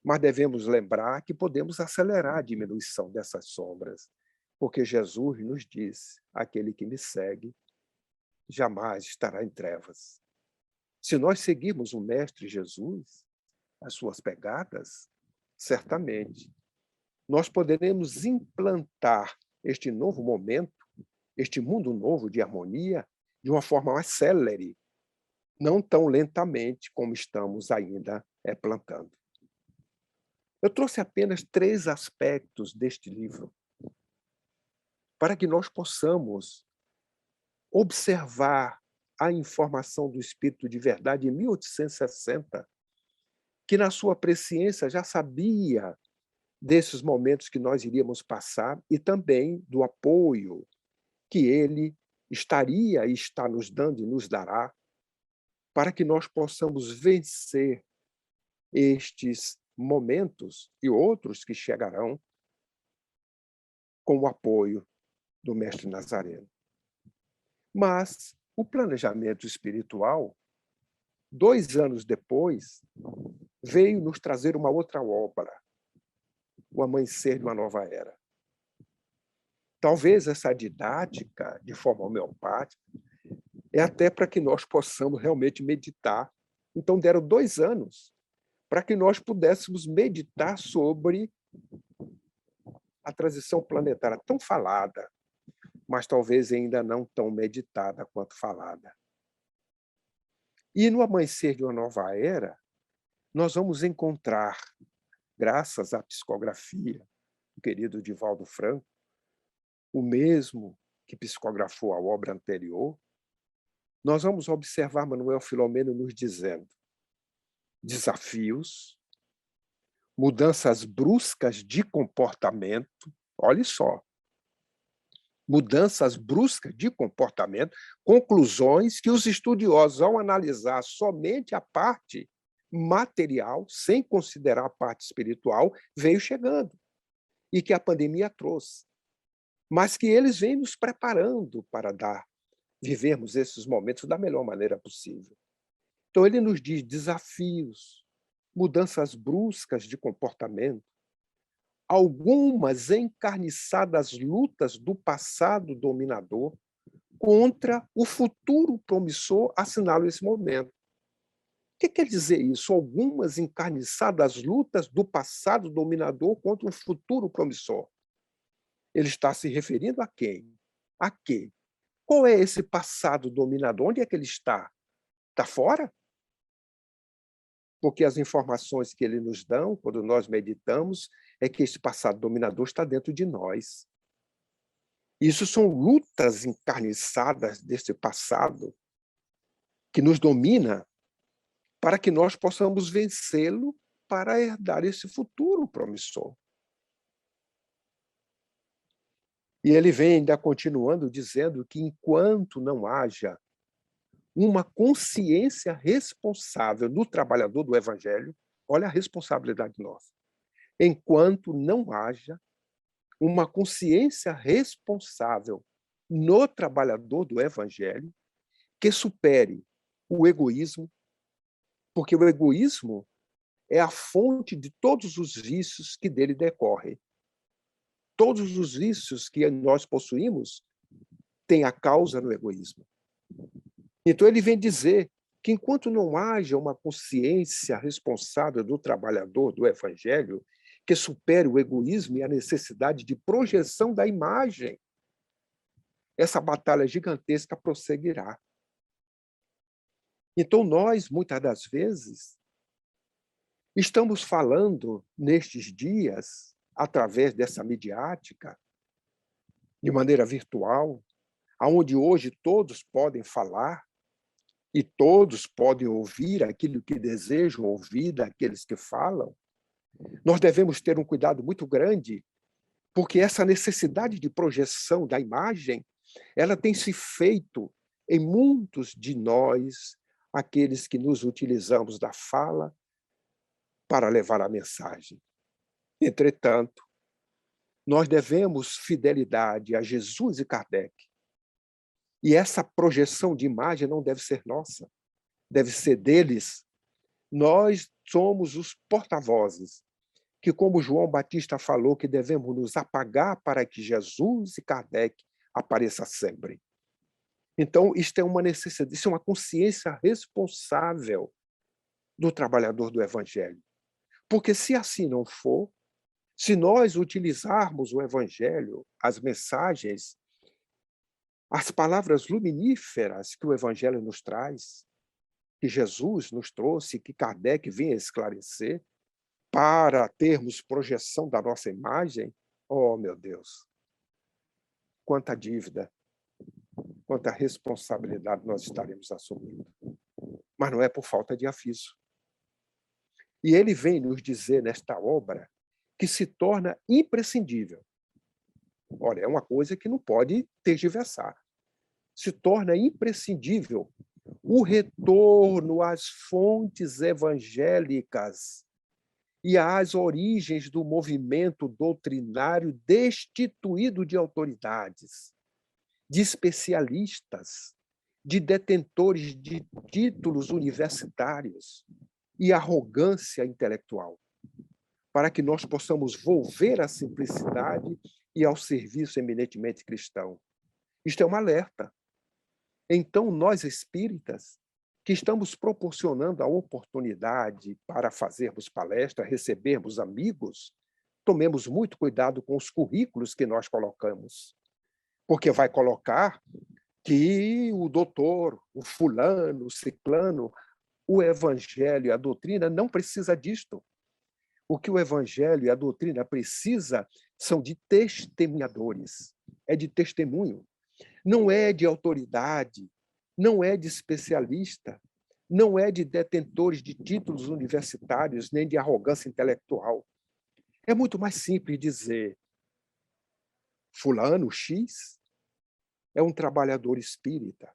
Mas devemos lembrar que podemos acelerar a diminuição dessas sombras, porque Jesus nos disse: aquele que me segue jamais estará em trevas. Se nós seguirmos o Mestre Jesus, as suas pegadas, certamente nós poderemos implantar este novo momento, este mundo novo de harmonia, de uma forma mais célere, não tão lentamente como estamos ainda plantando. Eu trouxe apenas 3 aspectos deste livro para que nós possamos observar a informação do Espírito de Verdade em 1860, que na sua presciência já sabia desses momentos que nós iríamos passar e também do apoio que ele estaria e está nos dando e nos dará para que nós possamos vencer estes momentos e outros que chegarão com o apoio do Mestre Nazareno. Mas o planejamento espiritual, 2 anos depois, veio nos trazer uma outra obra, o Amanhecer de uma Nova Era. Talvez essa didática, de forma homeopática, é até para que nós possamos realmente meditar. Então, deram 2 anos para que nós pudéssemos meditar sobre a transição planetária, tão falada, mas talvez ainda não tão meditada quanto falada. E no amanhecer de uma nova era, nós vamos encontrar, graças à psicografia do querido Divaldo Franco, o mesmo que psicografou a obra anterior, nós vamos observar Manuel Filomeno nos dizendo desafios, mudanças bruscas de comportamento, olhe só, mudanças bruscas de comportamento, conclusões que os estudiosos, ao analisar somente a parte material, sem considerar a parte espiritual, veio chegando, e que a pandemia trouxe. Mas que eles vêm nos preparando para vivermos esses momentos da melhor maneira possível. Então, ele nos diz desafios, mudanças bruscas de comportamento, algumas encarniçadas lutas do passado dominador contra o futuro promissor, assinala esse momento. O que quer dizer isso? Algumas encarniçadas lutas do passado dominador contra um futuro promissor. Ele está se referindo a quem? A quê? Qual é esse passado dominador? Onde é que ele está? Está fora? Porque as informações que ele nos dão, quando nós meditamos, é que esse passado dominador está dentro de nós. Isso são lutas encarniçadas desse passado que nos domina para que nós possamos vencê-lo para herdar esse futuro promissor. E ele vem ainda continuando dizendo que enquanto não haja uma consciência responsável do trabalhador do Evangelho, olha a responsabilidade nossa, enquanto não haja uma consciência responsável no trabalhador do Evangelho que supere o egoísmo, porque o egoísmo é a fonte de todos os vícios que dele decorrem. Todos os vícios que nós possuímos têm a causa no egoísmo. Então, ele vem dizer que enquanto não haja uma consciência responsável do trabalhador do Evangelho que supere o egoísmo e a necessidade de projeção da imagem, essa batalha gigantesca prosseguirá. Então, nós, muitas das vezes, estamos falando nestes dias, através dessa midiática, de maneira virtual, onde hoje todos podem falar e todos podem ouvir aquilo que desejam ouvir daqueles que falam. Nós devemos ter um cuidado muito grande, porque essa necessidade de projeção da imagem, ela tem se feito em muitos de nós, aqueles que nos utilizamos da fala para levar a mensagem. Entretanto, nós devemos fidelidade a Jesus e Kardec. E essa projeção de imagem não deve ser nossa, deve ser deles. Nós somos os porta-vozes, que, como João Batista falou, que devemos nos apagar para que Jesus e Kardec apareçam sempre. Então, isto é uma necessidade, isso é uma consciência responsável do trabalhador do Evangelho. Porque se assim não for, se nós utilizarmos o Evangelho, as mensagens, as palavras luminíferas que o Evangelho nos traz, que Jesus nos trouxe, que Kardec vinha esclarecer, para termos projeção da nossa imagem, oh, meu Deus, quanta dívida, quanta responsabilidade nós estaremos assumindo. Mas não é por falta de aviso. E ele vem nos dizer nesta obra que se torna imprescindível. Olha, é uma coisa que não pode tergiversar. Se torna imprescindível o retorno às fontes evangélicas e às origens do movimento doutrinário destituído de autoridades, de especialistas, de detentores de títulos universitários e arrogância intelectual, para que nós possamos volver à simplicidade e ao serviço eminentemente cristão. Isto é um alerta. Então, nós espíritas, que estamos proporcionando a oportunidade para fazermos palestra, recebermos amigos, tomemos muito cuidado com os currículos que nós colocamos, porque vai colocar que o doutor, o fulano, o ciclano, o evangelho e a doutrina não precisa disto. O que o evangelho e a doutrina precisa são de testemunhadores, é de testemunho, não é de autoridade, não é de especialista, não é de detentores de títulos universitários, nem de arrogância intelectual. É muito mais simples dizer: fulano X é um trabalhador espírita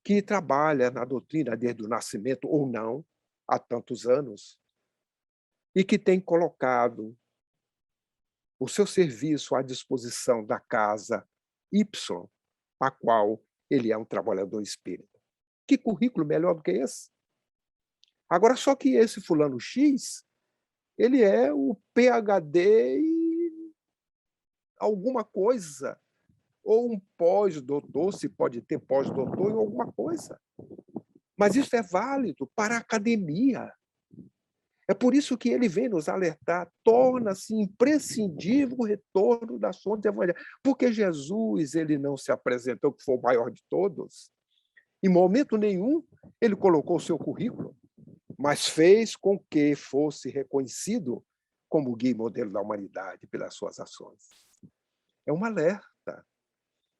que trabalha na doutrina desde o nascimento ou não, há tantos anos, e que tem colocado o seu serviço à disposição da casa Y, a qual ele é um trabalhador espírita. Que currículo melhor do que esse? Agora, só que esse fulano X, ele é o PhD em alguma coisa, ou um pós-doutor, se pode ter pós-doutor em alguma coisa. Mas isso é válido para a academia. É por isso que ele vem nos alertar, torna-se imprescindível o retorno das fontes evangélicas. Porque Jesus, ele não se apresentou que foi o maior de todos. Em momento nenhum, ele colocou o seu currículo, mas fez com que fosse reconhecido como guia e modelo da humanidade pelas suas ações. É um alerta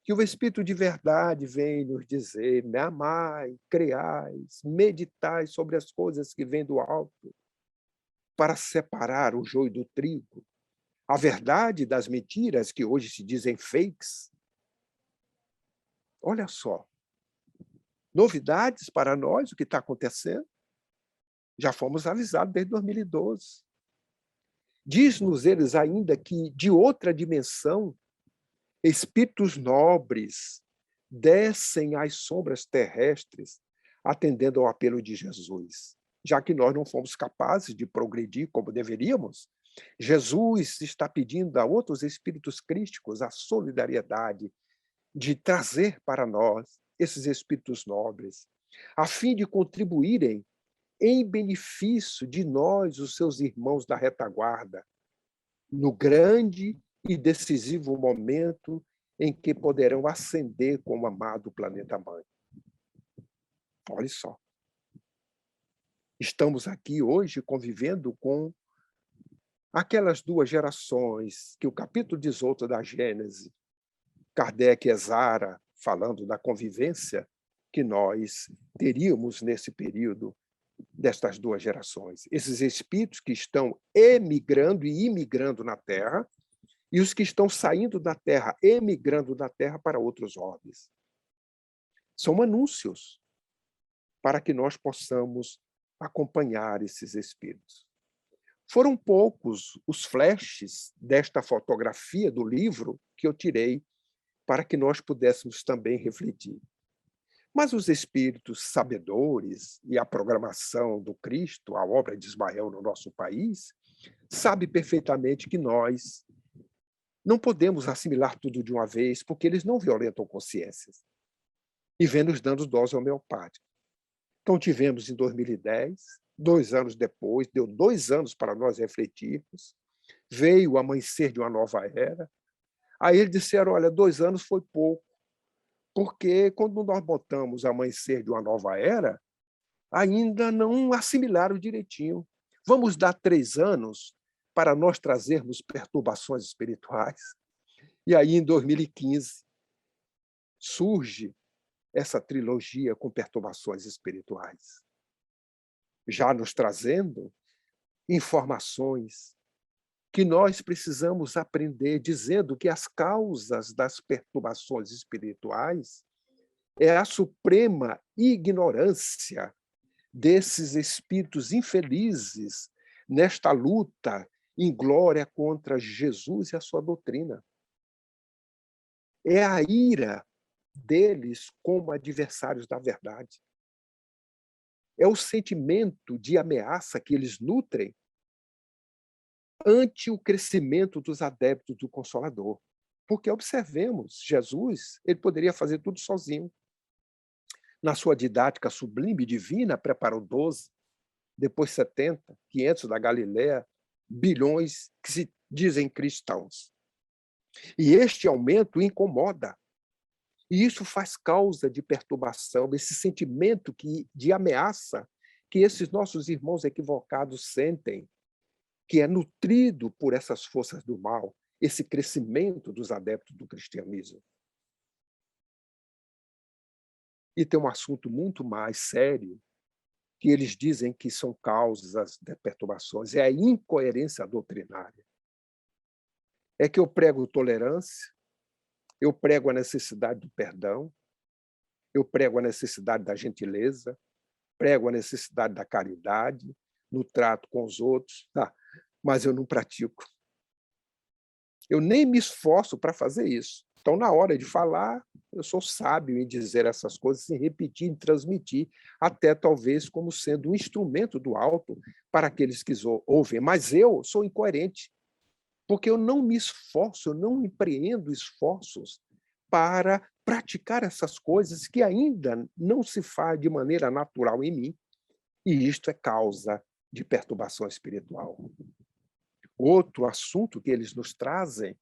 que o Espírito de verdade vem nos dizer: me amai, creais, meditai sobre as coisas que vêm do alto, para separar o joio do trigo, a verdade das mentiras que hoje se dizem fakes. Olha só, novidades para nós, o que está acontecendo? Já fomos avisados desde 2012. Diz-nos eles ainda que, de outra dimensão, espíritos nobres descem às sombras terrestres, atendendo ao apelo de Jesus. Já que nós não fomos capazes de progredir como deveríamos, Jesus está pedindo a outros espíritos crísticos a solidariedade de trazer para nós esses espíritos nobres, a fim de contribuírem em benefício de nós, os seus irmãos da retaguarda, no grande e decisivo momento em que poderão ascender com o amado planeta-mãe. Olha só. Estamos aqui hoje convivendo com aquelas duas gerações que o capítulo 18 da Gênese, Kardec exara, falando da convivência que nós teríamos nesse período destas duas gerações. Esses espíritos que estão emigrando e imigrando na Terra, e os que estão saindo da Terra, emigrando da Terra para outros orbes. São anúncios para que nós possamos acompanhar esses espíritos. Foram poucos os flashes desta fotografia do livro que eu tirei para que nós pudéssemos também refletir. Mas os espíritos sabedores e a programação do Cristo, a obra de Ismael no nosso país, sabe perfeitamente que nós não podemos assimilar tudo de uma vez, porque eles não violentam consciências. E vêm nos dando dose homeopática. Então, tivemos em 2010, 2 anos depois, deu 2 anos para nós refletirmos, veio o amanhecer de uma nova era. Aí eles disseram: olha, 2 anos foi pouco, porque quando nós botamos amanhecer de uma nova era, ainda não assimilaram direitinho. Vamos dar 3 anos para nós trazermos perturbações espirituais. E aí, em 2015, surge essa trilogia com perturbações espirituais, já nos trazendo informações que nós precisamos aprender, dizendo que as causas das perturbações espirituais é a suprema ignorância desses espíritos infelizes nesta luta em glória contra Jesus e a sua doutrina. É a ira deles como adversários da verdade. É o sentimento de ameaça que eles nutrem ante o crescimento dos adeptos do Consolador. Porque, observemos, Jesus, ele poderia fazer tudo sozinho. Na sua didática sublime e divina, preparou 12, depois 70, 500 da Galiléia, bilhões que se dizem cristãos. E este aumento incomoda. E isso faz causa de perturbação, esse sentimento de ameaça que esses nossos irmãos equivocados sentem, que é nutrido por essas forças do mal, esse crescimento dos adeptos do cristianismo. E tem um assunto muito mais sério, que eles dizem que são causas de perturbações, é a incoerência doutrinária. É que eu prego tolerância, eu prego a necessidade do perdão, eu prego a necessidade da gentileza, prego a necessidade da caridade, no trato com os outros, mas eu não pratico. Eu nem me esforço para fazer isso. Então, na hora de falar, eu sou sábio em dizer essas coisas, em repetir, em transmitir, até talvez como sendo um instrumento do alto para aqueles que ouvem. Mas eu sou incoerente, porque eu não me esforço, eu não empreendo esforços para praticar essas coisas que ainda não se faz de maneira natural em mim, e isto é causa de perturbação espiritual. Outro assunto que eles nos trazem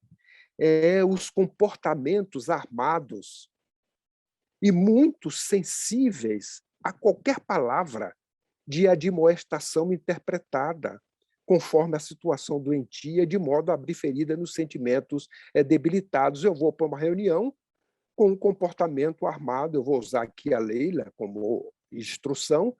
é os comportamentos armados e muito sensíveis a qualquer palavra de admoestação interpretada, conforme a situação doentia, de modo a abrir ferida nos sentimentos debilitados. Eu vou para uma reunião com um comportamento armado, eu vou usar aqui a Leila como instrução,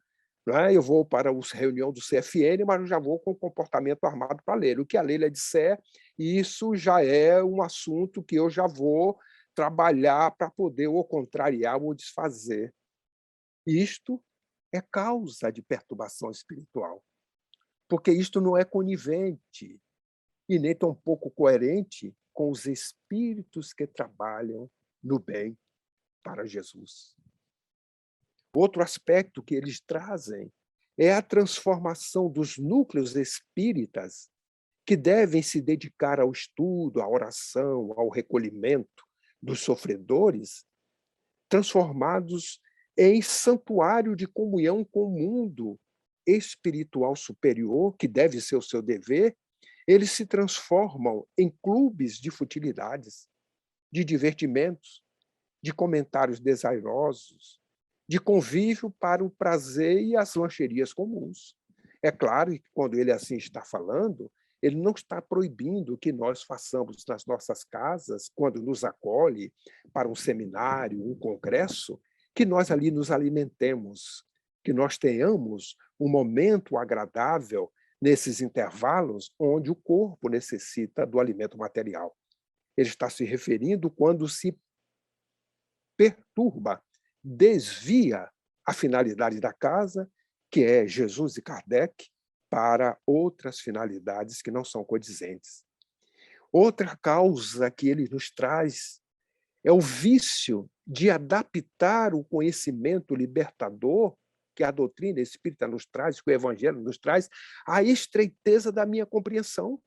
né? Eu vou para a reunião do CFN, mas eu já vou com comportamento armado para a Leila. O que a Leila disser, isso já é um assunto que eu já vou trabalhar para poder ou contrariar ou desfazer. Isto é causa de perturbação espiritual, porque isto não é conivente e nem tampouco coerente com os espíritos que trabalham no bem para Jesus. Outro aspecto que eles trazem é a transformação dos núcleos espíritas que devem se dedicar ao estudo, à oração, ao recolhimento dos sofredores, transformados em santuário de comunhão com o mundo espiritual superior, que deve ser o seu dever. Eles se transformam em clubes de futilidades, de divertimentos, de comentários desairosos, de convívio para o prazer e as lancherias comuns. É claro que quando ele assim está falando, ele não está proibindo que nós façamos nas nossas casas, quando nos acolhe para um seminário, um congresso, que nós ali nos alimentemos, que nós tenhamos um momento agradável nesses intervalos onde o corpo necessita do alimento material. Ele está se referindo quando se perturba, desvia a finalidade da casa, que é Jesus e Kardec, para outras finalidades que não são condizentes. Outra causa que ele nos traz é o vício de adaptar o conhecimento libertador que a doutrina espírita nos traz, que o evangelho nos traz, à estreiteza da minha compreensão.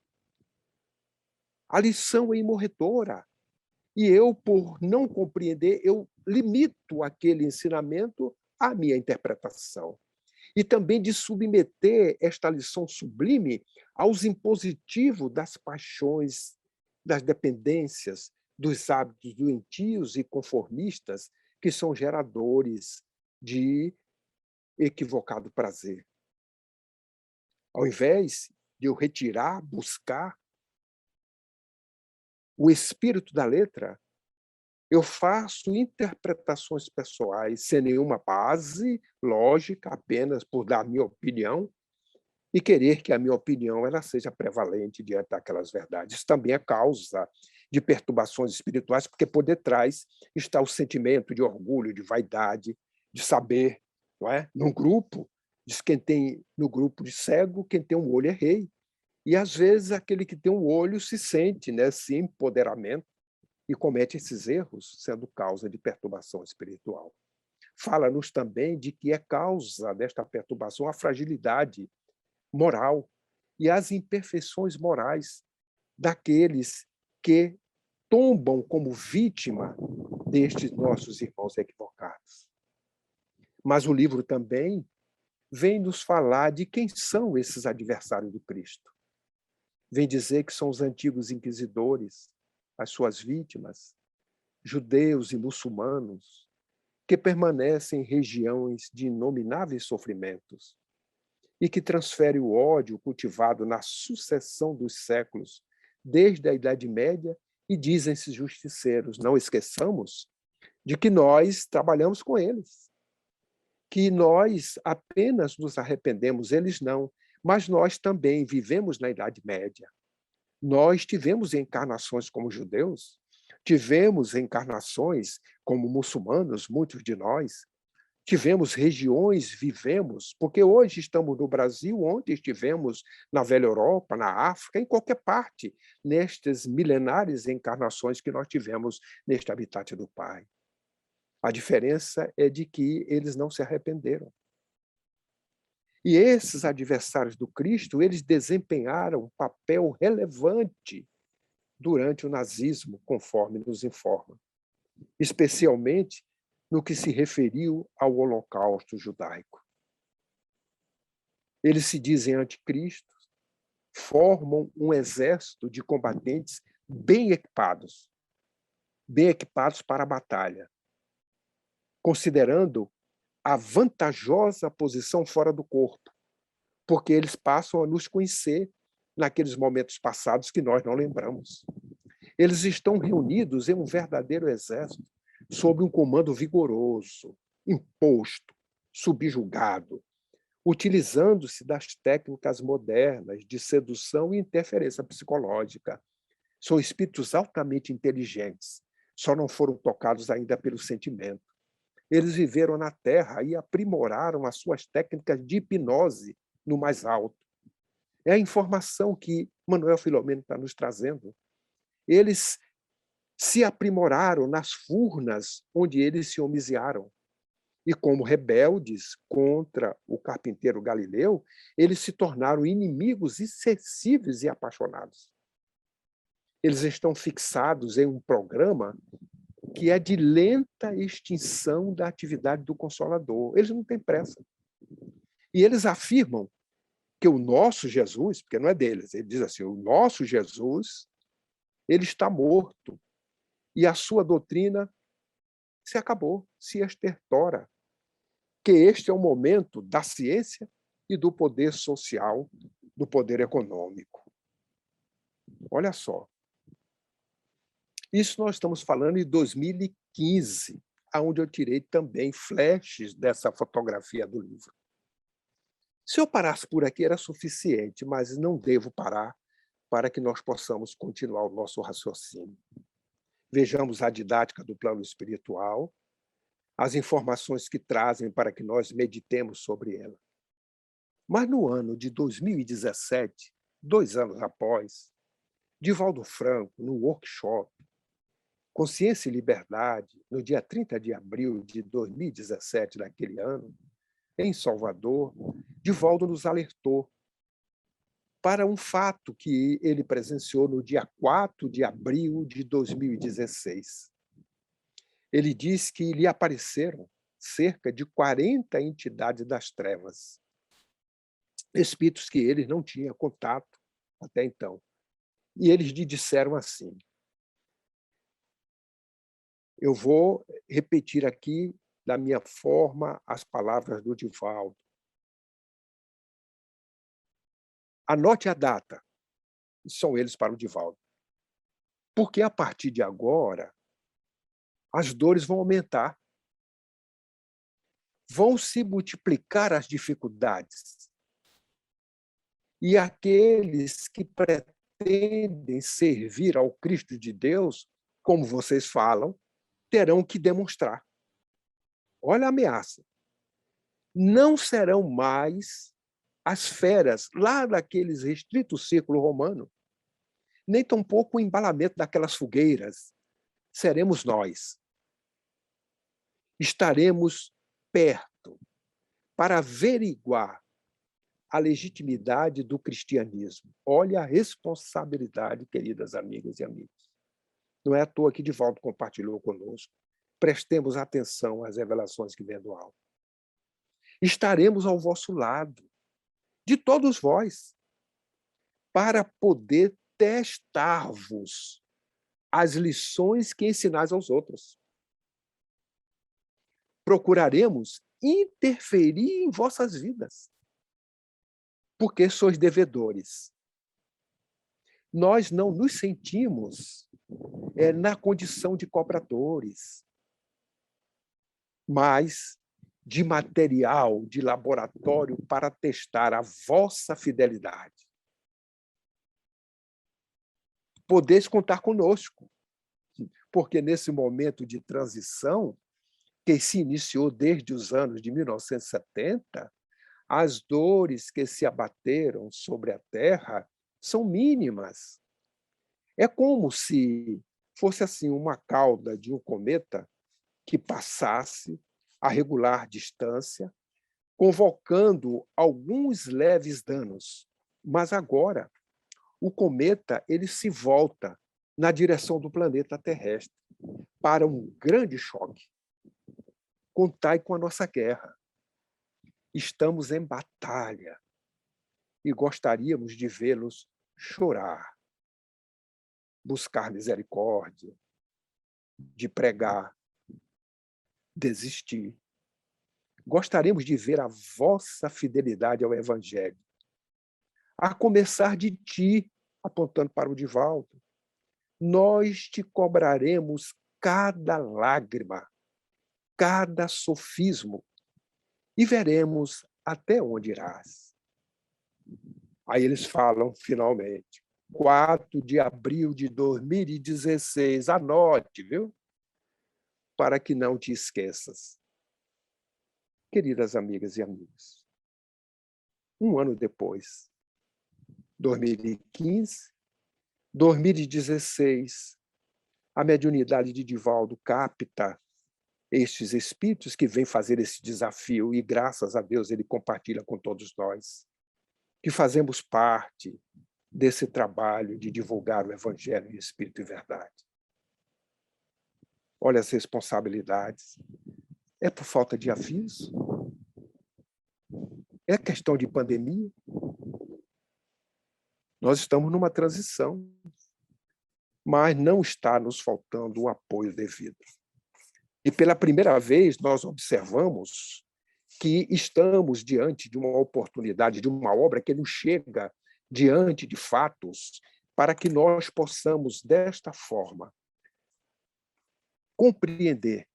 A lição é imorretora. E eu, por não compreender, eu limito aquele ensinamento à minha interpretação. E também de submeter esta lição sublime aos impositivos das paixões, das dependências, dos hábitos doentios e conformistas que são geradores de equivocado prazer. Ao invés de eu retirar, buscar o espírito da letra, eu faço interpretações pessoais sem nenhuma base lógica, apenas por dar minha opinião e querer que a minha opinião ela seja prevalente diante daquelas verdades. Isso também é causa de perturbações espirituais, porque por detrás está o sentimento de orgulho, de vaidade, de saber, não é? Num grupo, diz quem tem no grupo de cego, quem tem um olho é rei. E às vezes aquele que tem um olho se sente nesse empoderamento e comete esses erros, sendo causa de perturbação espiritual. Fala-nos também de que é causa desta perturbação a fragilidade moral e as imperfeições morais daqueles que tombam como vítima destes nossos irmãos equivocados. Mas o livro também vem nos falar de quem são esses adversários do Cristo. Vem dizer que são os antigos inquisidores, as suas vítimas, judeus e muçulmanos, que permanecem em regiões de inomináveis sofrimentos e que transferem o ódio cultivado na sucessão dos séculos, desde a Idade Média, e dizem-se justiceiros. Não esqueçamos de que nós trabalhamos com eles, que nós apenas nos arrependemos, eles não, mas nós também vivemos na Idade Média. Nós tivemos encarnações como judeus, tivemos encarnações como muçulmanos, muitos de nós, tivemos regiões, vivemos, porque hoje estamos no Brasil, ontem estivemos na Velha Europa, na África, em qualquer parte, nestas milenares encarnações que nós tivemos neste habitat do Pai. A diferença é de que eles não se arrependeram. E esses adversários do Cristo, eles desempenharam um papel relevante durante o nazismo, conforme nos informa, especialmente no que se referiu ao Holocausto judaico. Eles se dizem anticristo, formam um exército de combatentes bem equipados para a batalha, considerando a vantajosa posição fora do corpo, porque eles passam a nos conhecer naqueles momentos passados que nós não lembramos. Eles estão reunidos em um verdadeiro exército, sob um comando vigoroso, imposto, subjugado, utilizando-se das técnicas modernas de sedução e interferência psicológica. São espíritos altamente inteligentes, só não foram tocados ainda pelo sentimento. Eles viveram na Terra e aprimoraram as suas técnicas de hipnose no mais alto. É a informação que Manuel Filomeno está nos trazendo. Eles se aprimoraram nas furnas onde eles se homiziaram. E como rebeldes contra o carpinteiro Galileu, eles se tornaram inimigos excessivos e apaixonados. Eles estão fixados em um programa que é de lenta extinção da atividade do Consolador. Eles não têm pressa. E eles afirmam que o nosso Jesus, porque não é deles, ele diz assim, o nosso Jesus, ele está morto. E a sua doutrina se acabou, se estertora. Que este é o momento da ciência e do poder social, do poder econômico. Olha só. Isso nós estamos falando em 2015, onde eu tirei também flashes dessa fotografia do livro. Se eu parasse por aqui era suficiente, mas não devo parar para que nós possamos continuar o nosso raciocínio. Vejamos a didática do plano espiritual, as informações que trazem para que nós meditemos sobre ela. Mas no ano de 2017, 2 anos após, Divaldo Franco, no workshop Consciência e Liberdade, no dia 30 de abril de 2017, daquele ano, em Salvador, Divaldo nos alertou para um fato que ele presenciou no dia 4 de abril de 2016. Ele diz que lhe apareceram cerca de 40 entidades das trevas, espíritos que ele não tinha contato até então. E eles lhe disseram assim, eu vou repetir aqui da minha forma as palavras do Divaldo. Anote a data, são eles para o Divaldo, porque a partir de agora as dores vão aumentar, vão se multiplicar as dificuldades. E aqueles que pretendem servir ao Cristo de Deus, como vocês falam, terão que demonstrar. Olha a ameaça. Não serão mais as feras lá daqueles restritos círculo romano, nem tampouco o embalamento daquelas fogueiras. Seremos nós. Estaremos perto para averiguar a legitimidade do cristianismo. Olha a responsabilidade, queridas amigas e amigos. Não é à toa que Divaldo compartilhou conosco. Prestemos atenção às revelações que vêm do alto. Estaremos ao vosso lado, de todos vós, para poder testar-vos as lições que ensinais aos outros. Procuraremos interferir em vossas vidas, porque sois devedores. Nós não nos sentimos na condição de cobradores, mas de material de laboratório para testar a vossa fidelidade. Podeis contar conosco, porque nesse momento de transição, que se iniciou desde os anos de 1970, as dores que se abateram sobre a Terra são mínimas. É como se fosse assim uma cauda de um cometa que passasse a regular distância, convocando alguns leves danos. Mas agora, o cometa ele se volta na direção do planeta terrestre para um grande choque. Contai com a nossa guerra. Estamos em batalha e gostaríamos de vê-los chorar, buscar misericórdia, de pregar, desistir. Gostaríamos de ver a vossa fidelidade ao Evangelho, a começar de ti, apontando para o Divaldo. Nós te cobraremos cada lágrima, cada sofismo, e veremos até onde irás. Aí eles falam, finalmente, 4 de abril de 2016, anote, viu? Para que não te esqueças. Queridas amigas e amigos, um ano depois, 2015, 2016, a mediunidade de Divaldo capta estes espíritos que vêm fazer esse desafio e, graças a Deus, ele compartilha com todos nós, que fazemos parte desse trabalho de divulgar o Evangelho em Espírito e Verdade. Olha as responsabilidades. É por falta de aviso? É questão de pandemia? Nós estamos numa transição, mas não está nos faltando o apoio devido. E pela primeira vez nós observamos que estamos diante de uma oportunidade, de uma obra que nos chega diante de fatos, para que nós possamos, desta forma, compreender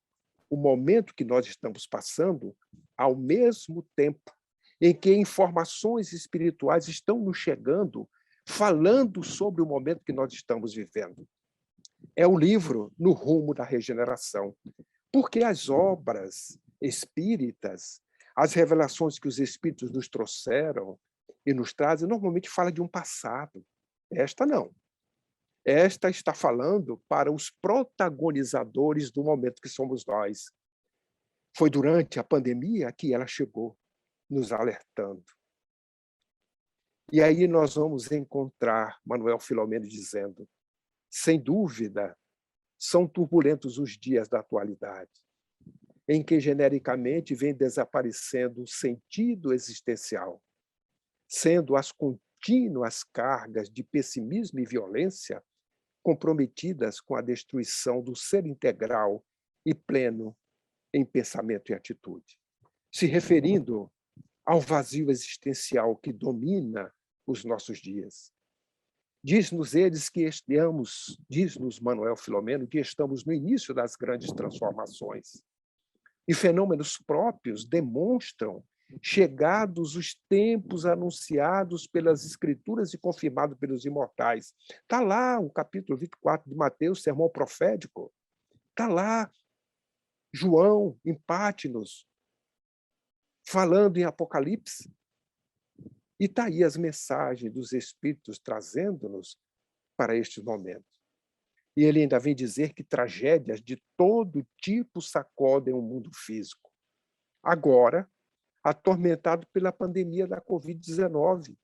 o momento que nós estamos passando, ao mesmo tempo em que informações espirituais estão nos chegando, falando sobre o momento que nós estamos vivendo. É o livro No Rumo da Regeneração, porque as obras espíritas, as revelações que os espíritos nos trouxeram e nos trazem, normalmente fala de um passado. Esta não. Esta está falando para os protagonizadores do momento que somos nós. Foi durante a pandemia que ela chegou, nos alertando. E aí nós vamos encontrar Manuel Filomeno dizendo, sem dúvida, são turbulentos os dias da atualidade, em que genericamente vem desaparecendo o sentido existencial, sendo as contínuas cargas de pessimismo e violência comprometidas com a destruição do ser integral e pleno em pensamento e atitude. Se referindo ao vazio existencial que domina os nossos dias. Diz-nos eles que estamos, diz-nos Manuel Filomeno, que estamos no início das grandes transformações. E fenômenos próprios demonstram, chegados os tempos anunciados pelas Escrituras e confirmados pelos imortais. Está lá o capítulo 24 de Mateus, sermão profético. Está lá João, em Pátinos, falando em Apocalipse. E está aí as mensagens dos Espíritos trazendo-nos para este momento. E ele ainda vem dizer que tragédias de todo tipo sacodem o mundo físico. Agora, atormentado pela pandemia da Covid-19,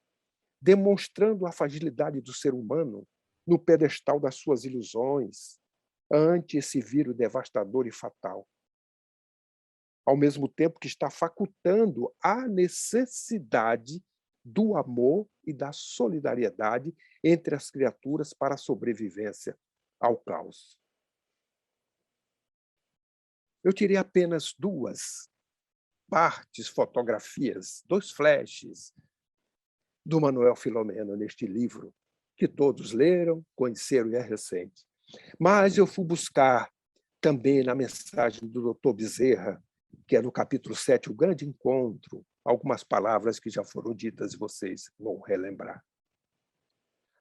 demonstrando a fragilidade do ser humano no pedestal das suas ilusões, ante esse vírus devastador e fatal, ao mesmo tempo que está facultando a necessidade do amor e da solidariedade entre as criaturas para a sobrevivência ao caos. Eu tirei apenas 2 partes, fotografias, 2 flashes do Manuel Filomeno neste livro, que todos leram, conheceram e é recente. Mas eu fui buscar também na mensagem do Dr. Bezerra, que é no capítulo 7, o grande encontro, algumas palavras que já foram ditas e vocês vão relembrar.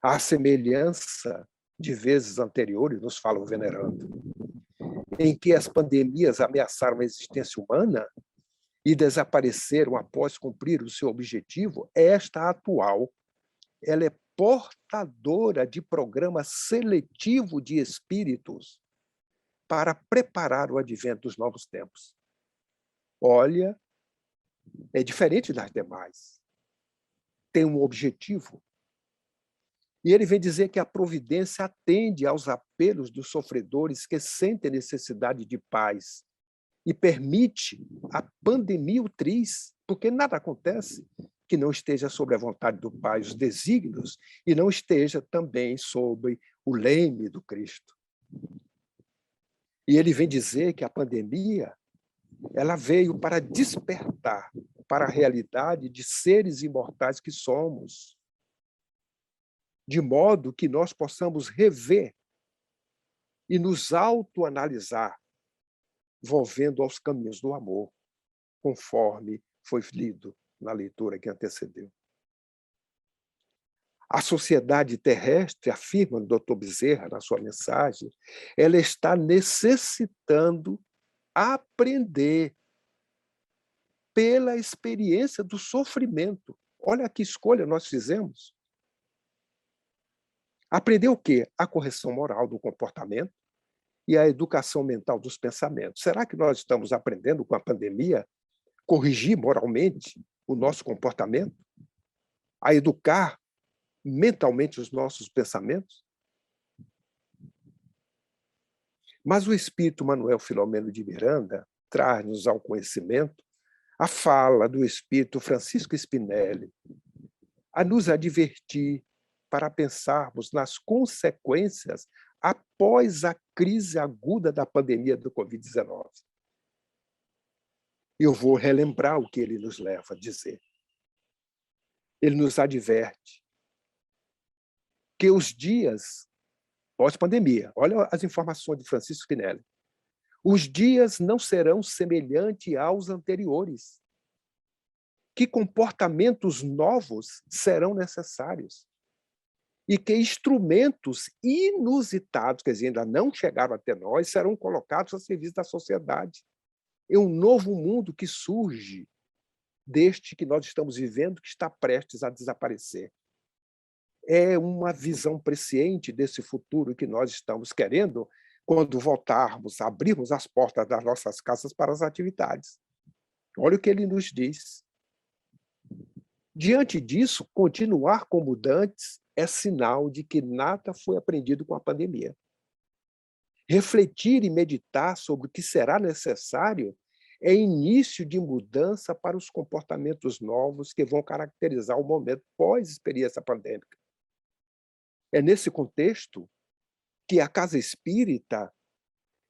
A semelhança de vezes anteriores, nos fala o venerando, em que as pandemias ameaçaram a existência humana e desapareceram após cumprir o seu objetivo, esta atual, ela é portadora de programa seletivo de espíritos para preparar o advento dos novos tempos. Olha, é diferente das demais. Tem um objetivo. E ele vem dizer que a providência atende aos apelos dos sofredores que sentem necessidade de paz e permite a pandemia utriz, porque nada acontece que não esteja sobre a vontade do Pai, os desígnios, e não esteja também sob o leme do Cristo. E ele vem dizer que a pandemia ela veio para despertar para a realidade de seres imortais que somos, de modo que nós possamos rever e nos autoanalisar, volvendo aos caminhos do amor, conforme foi lido na leitura que antecedeu. A sociedade terrestre, afirma o Dr. Bezerra na sua mensagem, ela está necessitando aprender pela experiência do sofrimento. Olha que escolha nós fizemos. Aprender o quê? A correção moral do comportamento e a educação mental dos pensamentos. Será que nós estamos aprendendo com a pandemia corrigir moralmente o nosso comportamento? A educar mentalmente os nossos pensamentos? Mas o espírito Manuel Filomeno de Miranda traz-nos ao conhecimento a fala do espírito Francisco Spinelli, a nos advertir para pensarmos nas consequências após a crise aguda da pandemia do Covid-19. Eu vou relembrar o que ele nos leva a dizer. Ele nos adverte que os dias pós-pandemia, olha as informações de Francisco Spinelli, os dias não serão semelhantes aos anteriores. Que comportamentos novos serão necessários? E que instrumentos inusitados, quer dizer, ainda não chegaram até nós, serão colocados a serviço da sociedade. É um novo mundo que surge deste que nós estamos vivendo, que está prestes a desaparecer. É uma visão presciente desse futuro que nós estamos querendo quando voltarmos, abrirmos as portas das nossas casas para as atividades. Olha o que ele nos diz. Diante disso, continuar como dantes é sinal de que nada foi aprendido com a pandemia. Refletir e meditar sobre o que será necessário é início de mudança para os comportamentos novos que vão caracterizar o momento pós-experiência pandêmica. É nesse contexto que a Casa Espírita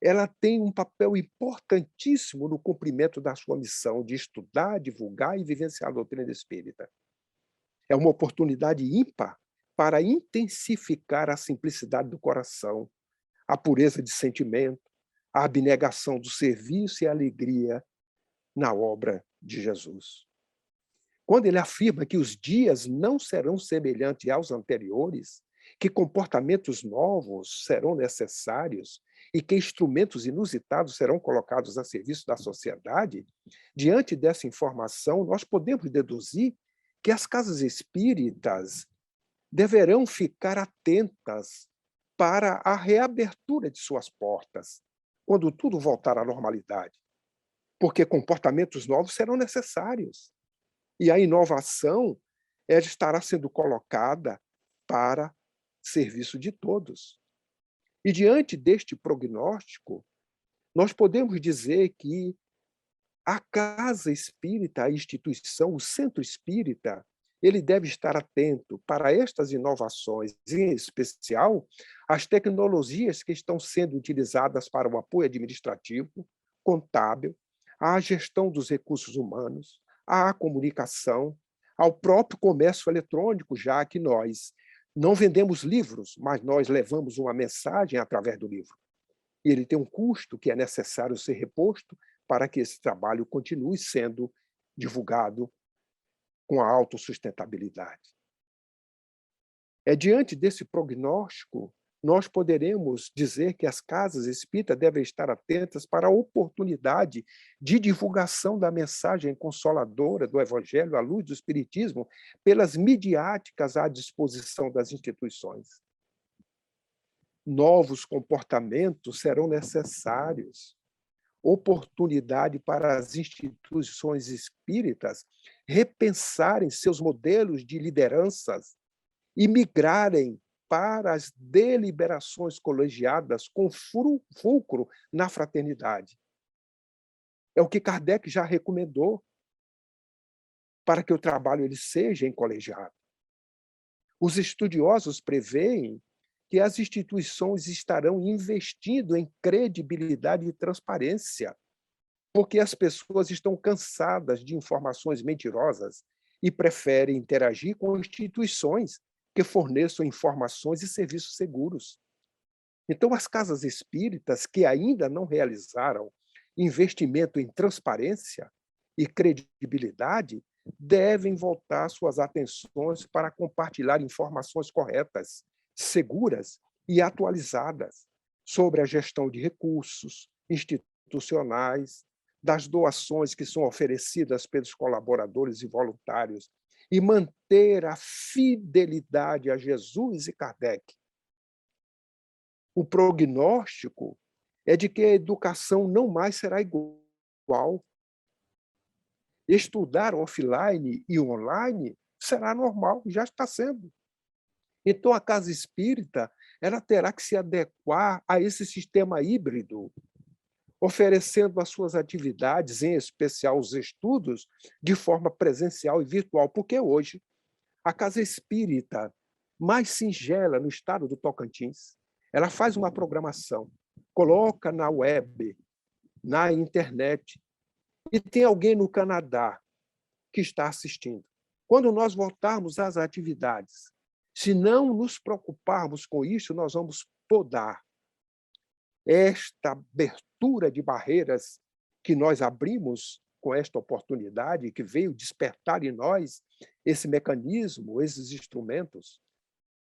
ela tem um papel importantíssimo no cumprimento da sua missão de estudar, divulgar e vivenciar a doutrina espírita. É uma oportunidade ímpar para intensificar a simplicidade do coração, a pureza de sentimento, a abnegação do serviço e a alegria na obra de Jesus. Quando ele afirma que os dias não serão semelhantes aos anteriores, que comportamentos novos serão necessários e que instrumentos inusitados serão colocados a serviço da sociedade, diante dessa informação, nós podemos deduzir que as casas espíritas deverão ficar atentas para a reabertura de suas portas, quando tudo voltar à normalidade, porque comportamentos novos serão necessários. E a inovação estará sendo colocada para serviço de todos. E, diante deste prognóstico, nós podemos dizer que a casa espírita, a instituição, o centro espírita, ele deve estar atento para estas inovações, em especial as tecnologias que estão sendo utilizadas para o apoio administrativo, contábil, à gestão dos recursos humanos, à comunicação, ao próprio comércio eletrônico, já que nós não vendemos livros, mas nós levamos uma mensagem através do livro. E ele tem um custo que é necessário ser reposto para que esse trabalho continue sendo divulgado com a autossustentabilidade. É diante desse prognóstico, nós poderemos dizer que as casas espíritas devem estar atentas para a oportunidade de divulgação da mensagem consoladora do Evangelho à luz do Espiritismo pelas midiáticas à disposição das instituições. Novos comportamentos serão necessários, oportunidade para as instituições espíritas repensarem seus modelos de lideranças e migrarem para as deliberações colegiadas com fulcro na fraternidade. É o que Kardec já recomendou para que o trabalho ele seja em colegiado. Os estudiosos preveem que as instituições estarão investindo em credibilidade e transparência, porque as pessoas estão cansadas de informações mentirosas e preferem interagir com instituições que forneçam informações e serviços seguros. Então, as casas espíritas que ainda não realizaram investimento em transparência e credibilidade devem voltar suas atenções para compartilhar informações corretas, seguras e atualizadas sobre a gestão de recursos institucionais, das doações que são oferecidas pelos colaboradores e voluntários, e manter a fidelidade a Jesus e Kardec. O prognóstico é de que a educação não mais será igual. Estudar offline e online será normal, já está sendo. Então, a casa espírita ela terá que se adequar a esse sistema híbrido, oferecendo as suas atividades, em especial os estudos, de forma presencial e virtual, porque hoje a casa espírita mais singela no estado do Tocantins, ela faz uma programação, coloca na web, na internet, e tem alguém no Canadá que está assistindo. Quando nós voltarmos às atividades, se não nos preocuparmos com isso, nós vamos podar esta abertura de barreiras que nós abrimos com esta oportunidade, que veio despertar em nós esse mecanismo, esses instrumentos,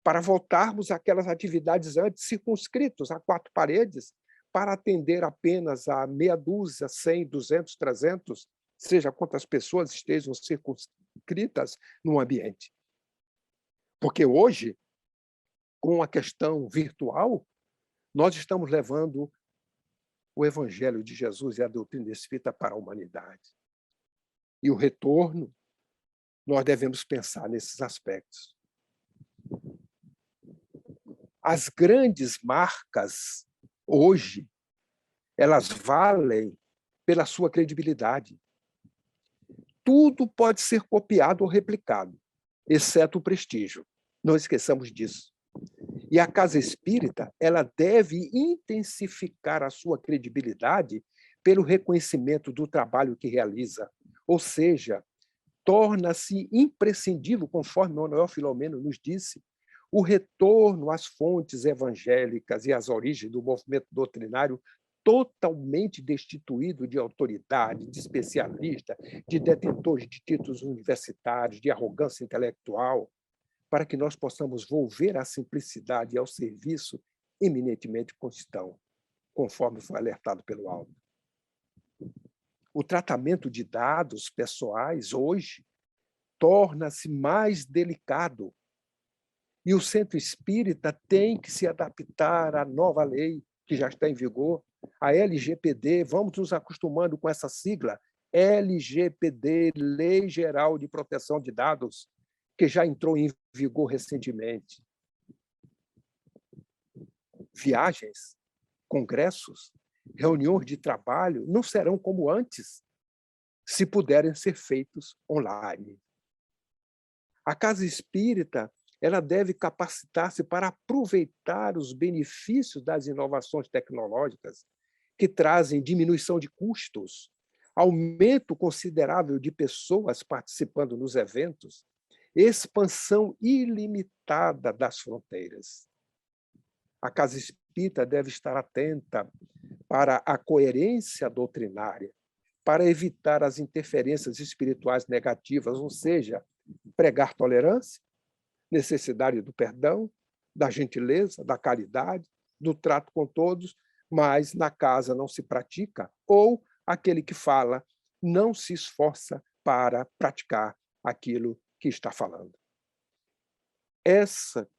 para voltarmos àquelas atividades antes circunscritos a 4 paredes, para atender apenas a meia dúzia, 100, 200, 300, seja quantas pessoas estejam circunscritas no ambiente. Porque hoje, com a questão virtual, nós estamos levando o Evangelho de Jesus e a doutrina espírita para a humanidade. E o retorno, nós devemos pensar nesses aspectos. As grandes marcas, hoje, elas valem pela sua credibilidade. Tudo pode ser copiado ou replicado, exceto o prestígio. Não esqueçamos disso. E a casa espírita ela deve intensificar a sua credibilidade pelo reconhecimento do trabalho que realiza. Ou seja, torna-se imprescindível, conforme Manuel Filomeno nos disse, o retorno às fontes evangélicas e às origens do movimento doutrinário totalmente destituído de autoridade, de especialista, de detentores de títulos universitários, de arrogância intelectual, para que nós possamos volver à simplicidade e ao serviço eminentemente cristão, conforme foi alertado pelo Aldo. O tratamento de dados pessoais hoje torna-se mais delicado e o centro espírita tem que se adaptar à nova lei que já está em vigor, a LGPD. Vamos nos acostumando com essa sigla, LGPD, Lei Geral de Proteção de Dados, que já entrou em vigor recentemente. viagens, congressos, reuniões de trabalho não serão como antes, se puderem ser feitos online. A casa espírita, ela deve capacitar-se para aproveitar os benefícios das inovações tecnológicas que trazem diminuição de custos, aumento considerável de pessoas participando nos eventos, expansão ilimitada das fronteiras. A casa espírita deve estar atenta para a coerência doutrinária, para evitar as interferências espirituais negativas, ou seja, pregar tolerância, necessidade do perdão, da gentileza, da caridade, do trato com todos, mas na casa não se pratica, ou aquele que fala não se esforça para praticar aquilo que está falando. Essa,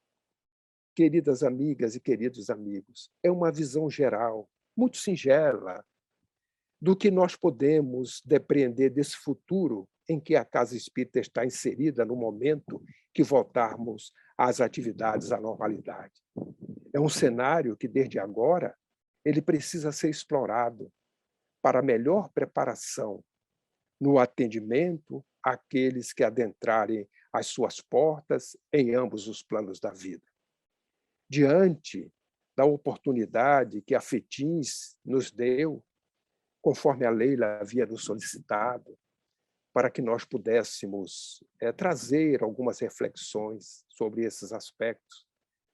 queridas amigas e queridos amigos, é uma visão geral, muito singela, do que nós podemos depreender desse futuro em que a casa espírita está inserida no momento que voltarmos às atividades, à normalidade. É um cenário que, desde agora, ele precisa ser explorado para melhor preparação no atendimento àqueles que adentrarem as suas portas em ambos os planos da vida. Diante da oportunidade que a FETINS nos deu, conforme a Leila havia nos solicitado, para que nós pudéssemos trazer algumas reflexões sobre esses aspectos,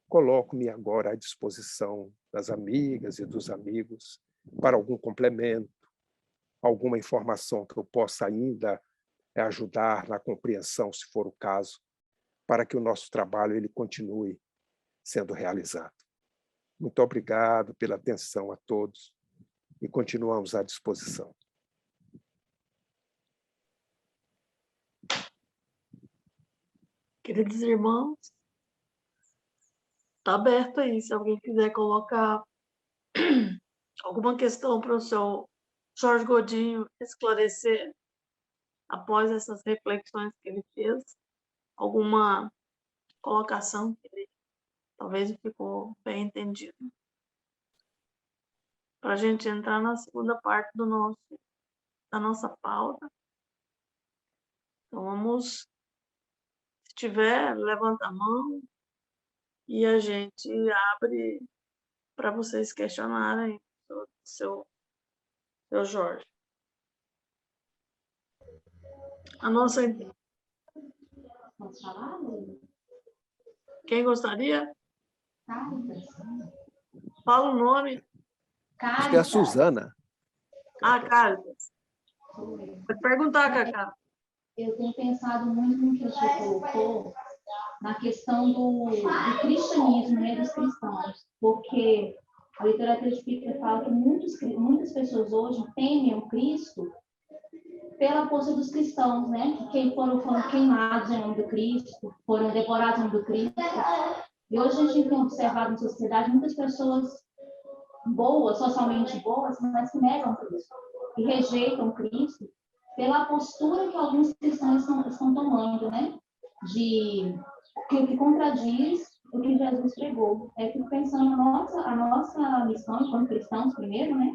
coloco-me agora à disposição das amigas e dos amigos para algum complemento, alguma informação que eu possa ainda ajudar na compreensão, se for o caso, para que o nosso trabalho ele continue sendo realizado. Muito obrigado pela atenção a todos e continuamos à disposição. Queridos irmãos, está aberto aí, se alguém quiser colocar alguma questão para o seu Jorge Godinho esclarecer após essas reflexões que ele fez, alguma colocação que ele talvez ficou bem entendido. Para a gente entrar na segunda parte da nossa pauta. Então, vamos, se tiver, levanta a mão e a gente abre para vocês questionarem o seu Jorge. A nossa... Quem gostaria? Fala o nome. Acho que é a Suzana. Ah, Cáritas. Pode perguntar, Cacá. Eu tenho pensado muito no que você colocou, na questão do cristianismo, né, dos cristãos, porque a literatura espírita fala que muitas pessoas hoje temem o Cristo pela força dos cristãos, né, que foram queimados em nome do Cristo, foram devorados em nome do Cristo. E hoje a gente tem observado na sociedade muitas pessoas boas, socialmente boas, mas que negam Cristo, que rejeitam Cristo pela postura que alguns cristãos estão tomando, né? Que contradiz o que Jesus pregou. Fico pensando a nossa missão, enquanto cristãos, primeiro, né?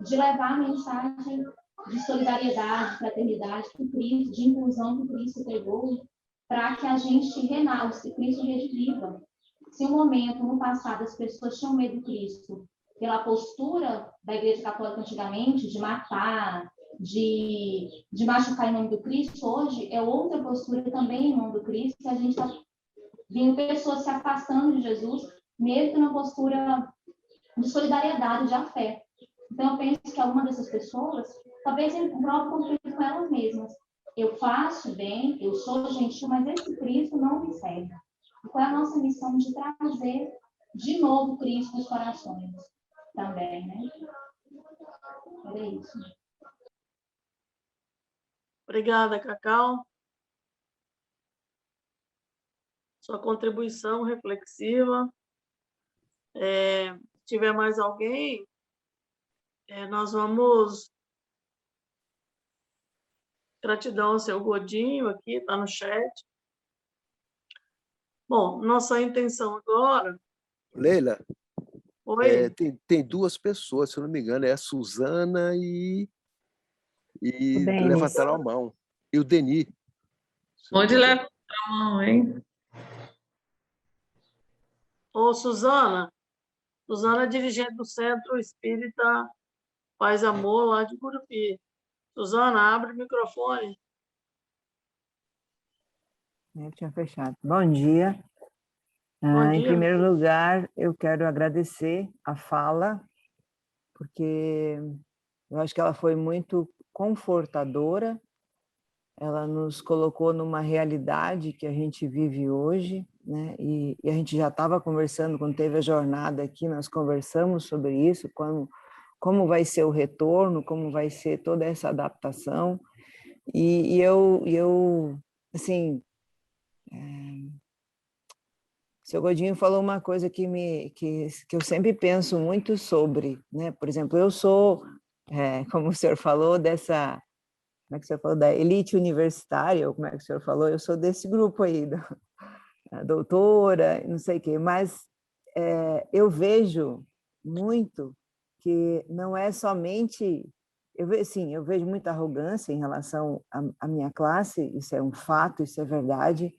De levar a mensagem de solidariedade, fraternidade, de inclusão que Cristo pregou, para que a gente renasça, Cristo rediviva. Se um momento, no passado, as pessoas tinham medo de Cristo, pela postura da Igreja Católica antigamente, de matar, de machucar em nome do Cristo, hoje é outra postura também em nome do Cristo, que a gente está vendo pessoas se afastando de Jesus, mesmo na postura de solidariedade, de afeto. Então, eu penso que alguma dessas pessoas, talvez em próprio conflito com elas mesmas. Eu faço bem, eu sou gentil, mas esse Cristo não me serve. E qual é a nossa missão de trazer de novo Cristo nos corações também, né? Era isso. Obrigada, Cacau. Sua contribuição reflexiva. Se tiver mais alguém, nós vamos... Gratidão ao seu Godinho aqui, está no chat. Bom, nossa intenção agora... Leila, Oi? Tem duas pessoas, se eu não me engano, é a Suzana e O Denis. levantaram a mão. E o Denis. se eu não Pode me engano. levar a mão, hein? Ô, Suzana. Suzana é dirigente do Centro Espírita Paz Amor, lá de Gurupi. Suzana, abre o microfone. Eu tinha fechado. Bom dia. Bom Em dia. primeiro lugar, eu quero agradecer a fala, porque eu acho que ela foi muito confortadora. Ela nos colocou numa realidade que a gente vive hoje, né? E a gente já estava conversando, quando teve a jornada aqui, nós conversamos sobre isso, como vai ser o retorno, como vai ser toda essa adaptação. E eu, assim, o seu Godinho falou uma coisa que eu sempre penso muito sobre, né? Por exemplo, eu sou, como o senhor falou, como é que o senhor falou, da elite universitária, ou como é que o senhor falou, eu sou desse grupo aí, da doutora, não sei o quê, mas eu vejo muito que não é somente... Sim, eu vejo muita arrogância em relação à minha classe, isso é um fato, isso é verdade,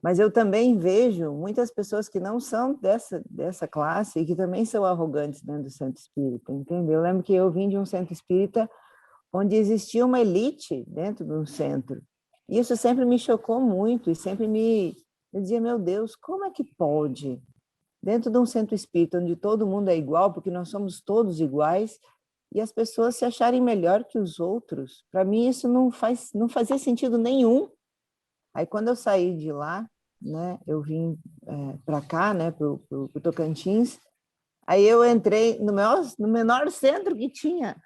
mas eu também vejo muitas pessoas que não são dessa classe e que também são arrogantes dentro do centro espírita, entendeu? Eu lembro que eu vim de um centro espírita onde existia uma elite dentro do centro. Isso sempre me chocou muito e sempre eu dizia, meu Deus, como é que pode? Dentro de um centro espírita onde todo mundo é igual, porque nós somos todos iguais, e as pessoas se acharem melhor que os outros. Para mim isso não fazia sentido nenhum. Aí quando eu saí de lá, né, eu vim para cá, né, para o Tocantins, aí eu entrei no menor centro que tinha.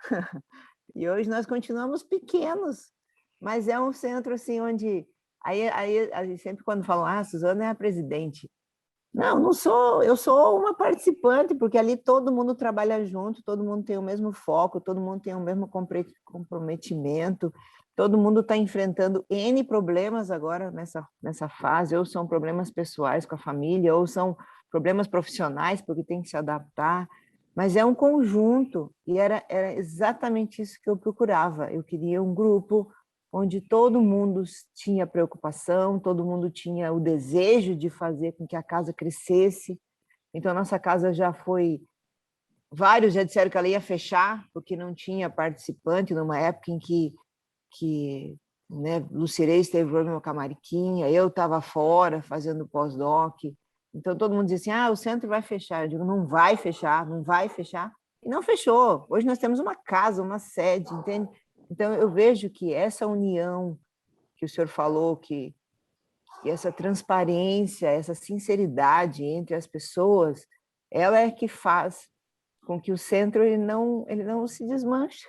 E hoje nós continuamos pequenos, mas é um centro assim onde... Aí sempre quando falam, a Suzana é a presidente. Não sou, eu sou uma participante, porque ali todo mundo trabalha junto, todo mundo tem o mesmo foco, todo mundo tem o mesmo comprometimento, todo mundo está enfrentando N problemas agora nessa fase, ou são problemas pessoais com a família, ou são problemas profissionais, porque tem que se adaptar, mas é um conjunto, e era exatamente isso que eu procurava. Eu queria um grupo onde todo mundo tinha preocupação, todo mundo tinha o desejo de fazer com que a casa crescesse. Então, a nossa casa já foi... Vários já disseram que ela ia fechar, porque não tinha participante, numa época em que né, Lucirei esteve no Camariquinha, eu estava fora fazendo pós-doc. Então, todo mundo dizia assim, o centro vai fechar. Eu digo, não vai fechar, não vai fechar. E não fechou. Hoje nós temos uma casa, uma sede, entende? Então, eu vejo que essa união que o senhor falou, que essa transparência, essa sinceridade entre as pessoas, ela é que faz com que o centro ele não se desmanche.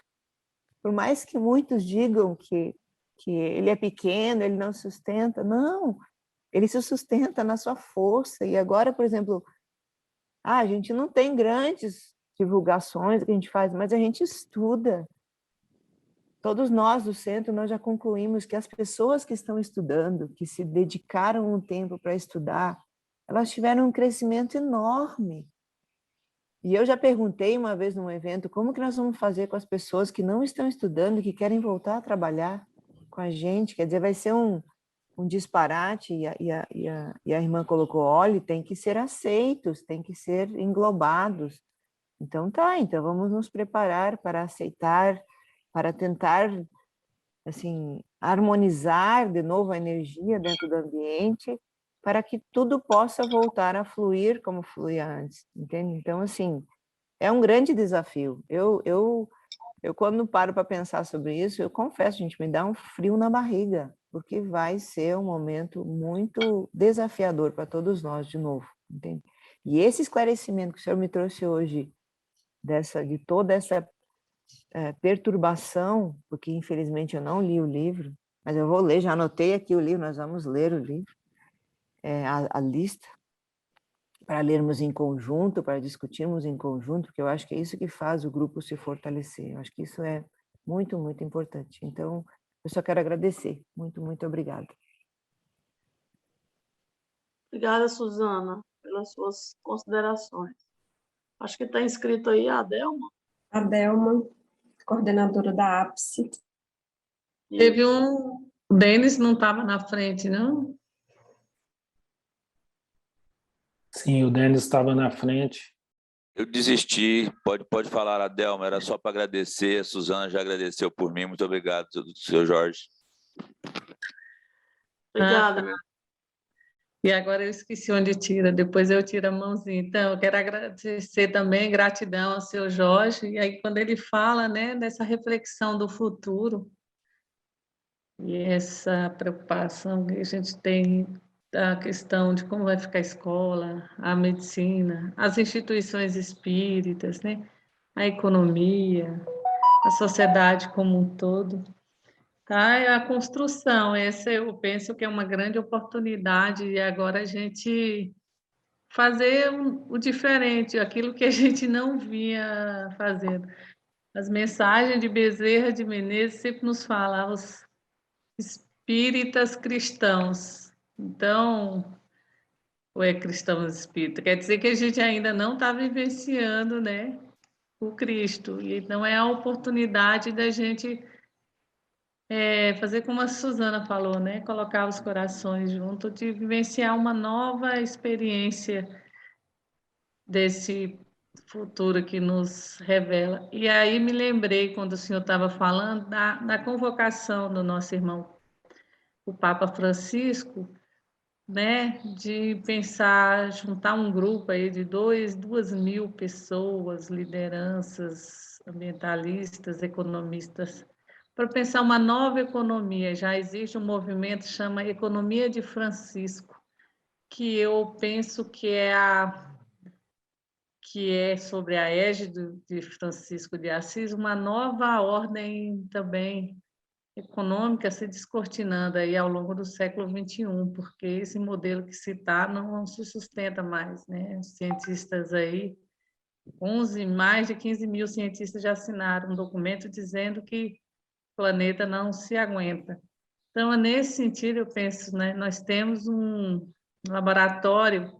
Por mais que muitos digam que ele é pequeno, ele não sustenta, não, ele se sustenta na sua força. E agora, por exemplo, a gente não tem grandes divulgações que a gente faz, mas a gente estuda. Todos nós do centro, nós já concluímos que as pessoas que estão estudando, que se dedicaram um tempo para estudar, elas tiveram um crescimento enorme. E eu já perguntei uma vez num evento, como que nós vamos fazer com as pessoas que não estão estudando, que querem voltar a trabalhar com a gente? Quer dizer, vai ser um disparate, e a irmã colocou, olha, tem que ser aceitos, tem que ser englobados. Então então vamos nos preparar para aceitar, para tentar assim, harmonizar de novo a energia dentro do ambiente, para que tudo possa voltar a fluir como fluía antes, entende? Então, assim, é um grande desafio. Eu quando paro para pensar sobre isso, eu confesso, gente, me dá um frio na barriga, porque vai ser um momento muito desafiador para todos nós de novo, entende? E esse esclarecimento que o senhor me trouxe hoje, de toda essa perturbação, porque infelizmente eu não li o livro, mas eu vou ler, já anotei aqui o livro, nós vamos ler o livro, a lista, para lermos em conjunto, para discutirmos em conjunto, porque eu acho que é isso que faz o grupo se fortalecer, eu acho que isso é muito, muito importante. Então, eu só quero agradecer, muito, muito obrigada. Obrigada, Suzana, pelas suas considerações. Acho que está inscrito aí a Adelma. A Delma, coordenadora da APSE. Teve um... O Denis não estava na frente, não? Sim, o Denis estava na frente. Eu desisti, pode falar, Adelma, era só para agradecer, a Suzana já agradeceu por mim, muito obrigado, seu Jorge. Obrigada. E agora eu esqueci onde tira, depois eu tiro a mãozinha. Então, eu quero agradecer também, gratidão ao seu Jorge, e aí quando ele fala, né, dessa reflexão do futuro, e essa preocupação que a gente tem da questão de como vai ficar a escola, a medicina, as instituições espíritas, né, a economia, a sociedade como um todo. Tá? É a construção, essa eu penso que é uma grande oportunidade e agora a gente fazer o diferente, aquilo que a gente não vinha fazendo. As mensagens de Bezerra de Menezes sempre nos falam, os espíritas cristãos. Então, ou é cristãos espíritas, quer dizer que a gente ainda não está vivenciando, né, o Cristo, e não é a oportunidade da gente fazer como a Suzana falou, né? Colocar os corações junto, de vivenciar uma nova experiência desse futuro que nos revela. E aí me lembrei, quando o senhor estava falando, da convocação do nosso irmão, o Papa Francisco, né? De pensar, juntar um grupo aí de 2.000 pessoas, lideranças ambientalistas, economistas, para pensar uma nova economia. Já existe um movimento que chama Economia de Francisco, que eu penso que é sobre a égide de Francisco de Assis, uma nova ordem também econômica se descortinando aí ao longo do século XXI, porque esse modelo que se está não se sustenta mais, né? Os cientistas aí, mais de 15.000 cientistas já assinaram um documento dizendo que planeta não se aguenta. Então, nesse sentido, eu penso, né, nós temos um laboratório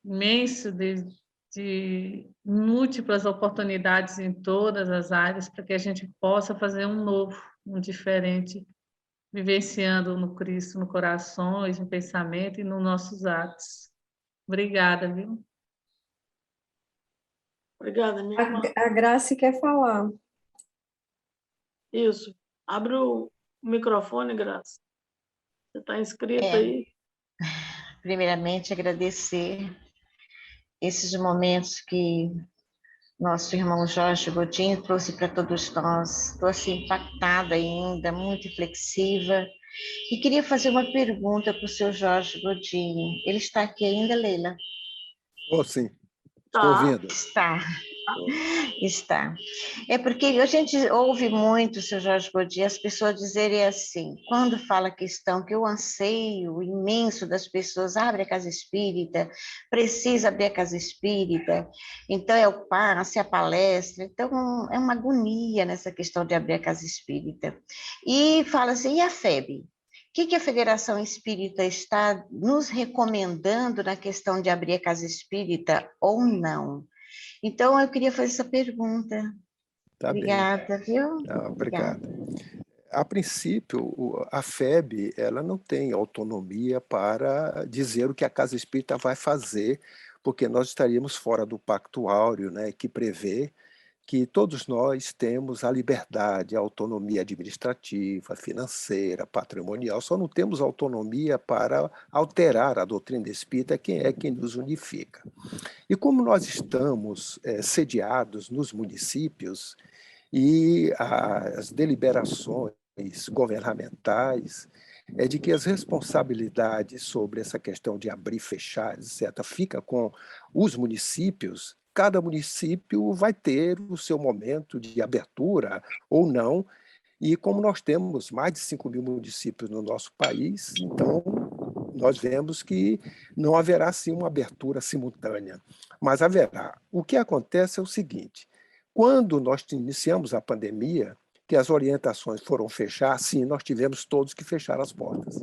imenso de múltiplas oportunidades em todas as áreas para que a gente possa fazer um novo, um diferente, vivenciando no Cristo, no coração, no pensamento e nos nossos atos. Obrigada, viu? Obrigada, minha irmã. A Grace quer falar. Isso. Abre o microfone, Graça. Você está inscrita aí? Primeiramente, agradecer esses momentos que nosso irmão Jorge Godinho trouxe para todos nós. Estou assim impactada ainda, muito reflexiva. E queria fazer uma pergunta para o seu Jorge Godinho. Ele está aqui ainda, Leila? Oh, sim. Tá. Estou ouvindo. Está. É porque a gente ouve muito, seu Jorge Godinho, as pessoas dizerem assim, quando fala a questão que o anseio imenso das pessoas, abre a casa espírita, precisa abrir a casa espírita, então é o passe, a palestra, então é uma agonia nessa questão de abrir a casa espírita. E fala assim, e a FEB? O que a Federação Espírita está nos recomendando na questão de abrir a casa espírita ou não? Então, eu queria fazer essa pergunta. Tá Obrigada, bem. viu? Obrigado. A princípio, a FEB ela não tem autonomia para dizer o que a Casa Espírita vai fazer, porque nós estaríamos fora do Pacto Áureo, né, que prevê que todos nós temos a liberdade, a autonomia administrativa, financeira, patrimonial, só não temos autonomia para alterar a doutrina espírita, quem é quem nos unifica. E como nós estamos sediados nos municípios e as deliberações governamentais é de que as responsabilidades sobre essa questão de abrir, fechar, etc., fica com os municípios, cada município vai ter o seu momento de abertura ou não, e como nós temos mais de 5.000 municípios no nosso país, então nós vemos que não haverá sim uma abertura simultânea, mas haverá. O que acontece é o seguinte, quando nós iniciamos a pandemia, que as orientações foram fechar, sim, nós tivemos todos que fechar as portas,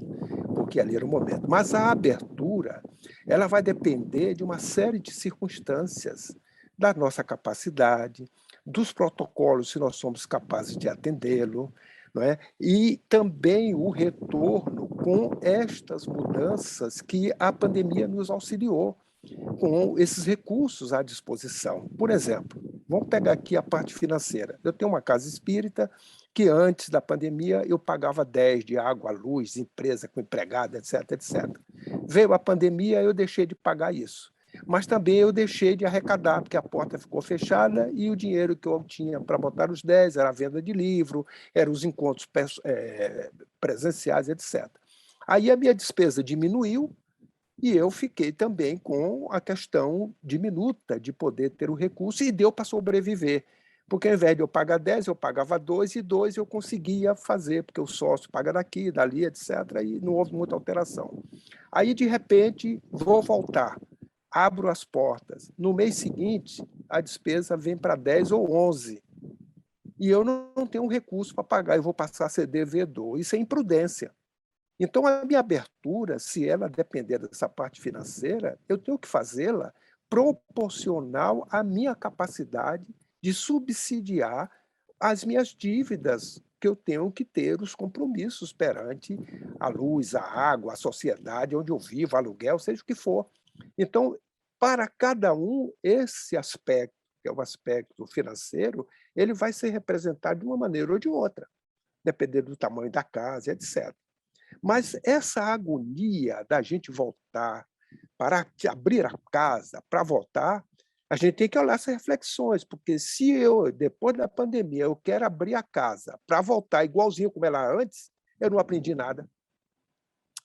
porque ali era o momento. Mas a abertura, ela vai depender de uma série de circunstâncias, da nossa capacidade, dos protocolos, se nós somos capazes de atendê-lo, não é? E também o retorno com estas mudanças que a pandemia nos auxiliou, com esses recursos à disposição. Por exemplo, vamos pegar aqui a parte financeira. Eu tenho uma casa espírita que antes da pandemia eu pagava 10 de água, luz, empresa com empregada, etc, etc. Veio a pandemia, eu deixei de pagar isso. Mas também eu deixei de arrecadar, porque a porta ficou fechada e o dinheiro que eu tinha para botar os 10 era a venda de livro, eram os encontros presenciais, etc. Aí a minha despesa diminuiu, e eu fiquei também com a questão diminuta de poder ter o recurso, e deu para sobreviver. Porque ao invés de eu pagar 10, eu pagava 2, e 2 eu conseguia fazer, porque o sócio paga daqui, dali, etc., e não houve muita alteração. Aí, de repente, vou voltar, abro as portas. No mês seguinte, a despesa vem para 10 ou 11, e eu não tenho um recurso para pagar, eu vou passar a ser devedor. Isso é imprudência. Então, a minha abertura, se ela depender dessa parte financeira, eu tenho que fazê-la proporcional à minha capacidade de subsidiar as minhas dívidas, que eu tenho que ter os compromissos perante a luz, a água, a sociedade onde eu vivo, aluguel, seja o que for. Então, para cada um, esse aspecto, que é o aspecto financeiro, ele vai ser representado de uma maneira ou de outra, dependendo do tamanho da casa, etc. Mas essa agonia da gente voltar, para abrir a casa, para voltar, a gente tem que olhar essas reflexões, porque se eu, depois da pandemia, eu quero abrir a casa para voltar igualzinho como ela era antes, eu não aprendi nada.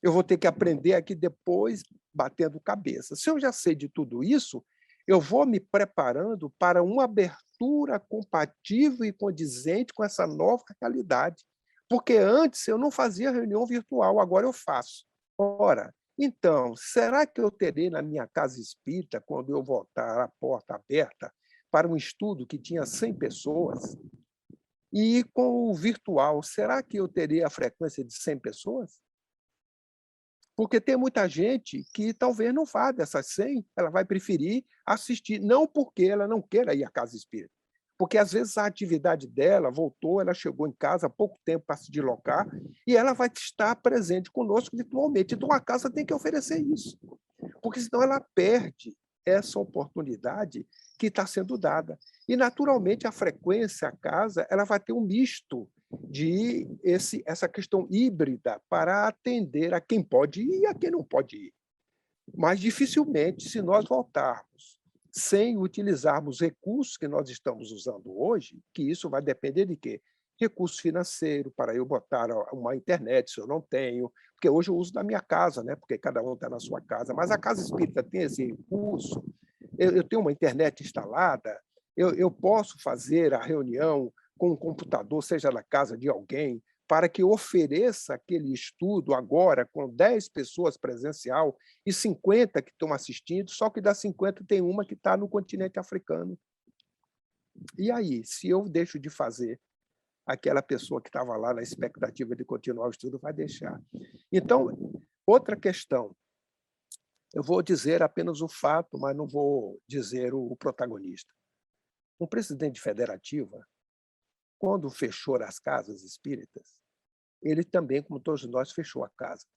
Eu vou ter que aprender aqui depois, batendo cabeça. Se eu já sei de tudo isso, eu vou me preparando para uma abertura compatível e condizente com essa nova realidade. Porque antes eu não fazia reunião virtual, agora eu faço. Ora, então, será que eu terei na minha casa espírita, quando eu voltar a porta aberta para um estudo que tinha 100 pessoas, e com o virtual, será que eu terei a frequência de 100 pessoas? Porque tem muita gente que talvez não vá dessas 100, ela vai preferir assistir, não porque ela não queira ir à casa espírita, porque às vezes a atividade dela voltou, ela chegou em casa há pouco tempo para se deslocar, e ela vai estar presente conosco virtualmente. Então a casa tem que oferecer isso, porque senão ela perde essa oportunidade que está sendo dada. E, naturalmente, a frequência, a casa, ela vai ter um misto de essa questão híbrida para atender a quem pode ir e a quem não pode ir. Mas, dificilmente, se nós voltarmos sem utilizarmos recursos que nós estamos usando hoje, que isso vai depender de quê? Recurso financeiro, para eu botar uma internet, se eu não tenho, porque hoje eu uso da minha casa, né? Porque cada um está na sua casa, mas a casa espírita tem esse recurso, eu tenho uma internet instalada, eu posso fazer a reunião com um computador, seja na casa de alguém, para que ofereça aquele estudo agora com 10 pessoas presencial e 50 que estão assistindo, só que das 50 tem uma que está no continente africano. E aí, se eu deixo de fazer, aquela pessoa que estava lá na expectativa de continuar o estudo vai deixar. Então, outra questão, eu vou dizer apenas o fato, mas não vou dizer o protagonista. Um presidente federativa, quando fechou as casas espíritas, ele também, como todos nós, fechou a casa.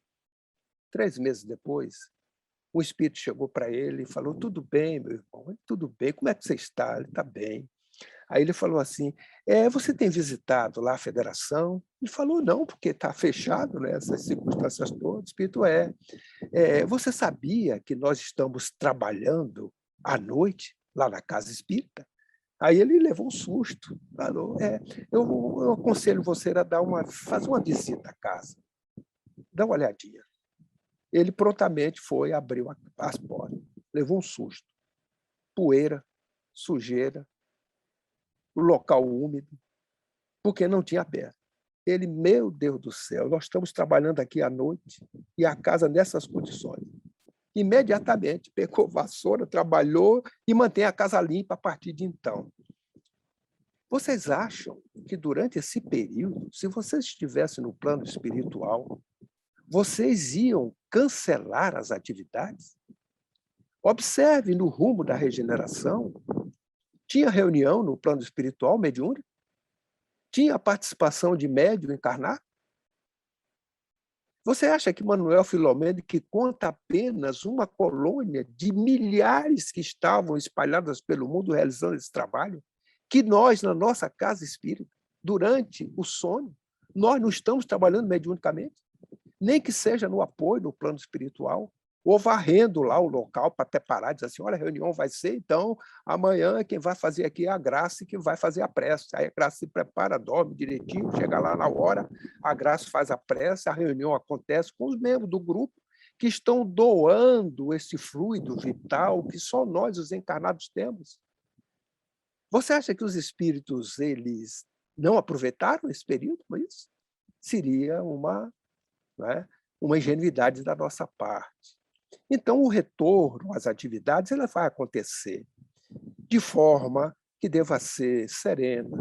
3 meses depois, o espírito chegou para ele e falou: tudo bem, meu irmão, tudo bem, como é que você está? Ele está bem. Aí ele falou assim: você tem visitado lá a federação? Ele falou: não, porque está fechado, né, essas circunstâncias todas. O espírito você sabia que nós estamos trabalhando à noite lá na casa espírita? Aí ele levou um susto, falou: eu aconselho você a fazer uma visita à casa, dá uma olhadinha. Ele prontamente foi, abriu as portas, levou um susto, poeira, sujeira, local úmido, porque não tinha aberto. Ele: meu Deus do céu, nós estamos trabalhando aqui à noite e a casa nessas condições. Imediatamente pegou vassoura, trabalhou e mantém a casa limpa a partir de então. Vocês acham que durante esse período, se vocês estivessem no plano espiritual, vocês iam cancelar as atividades? Observe no rumo da regeneração Tinha reunião no plano espiritual mediúnico? Tinha participação de médium encarnar? Você acha que Manuel Filomeno, que conta apenas uma colônia de milhares que estavam espalhadas pelo mundo realizando esse trabalho, que nós, na nossa casa espírita, durante o sono, nós não estamos trabalhando mediunicamente? Nem que seja no apoio no plano espiritual, ou varrendo lá o local para até parar e dizer assim, olha, a reunião vai ser, então, amanhã quem vai fazer aqui é a Graça e quem vai fazer a prece. Aí a Graça se prepara, dorme direitinho, chega lá na hora, a Graça faz a prece, a reunião acontece com os membros do grupo que estão doando esse fluido vital que só nós, os encarnados, temos. Você acha que os espíritos, eles não aproveitaram esse período com isso? Seria uma ingenuidade da nossa parte. Então, o retorno às atividades ela vai acontecer de forma que deva ser serena,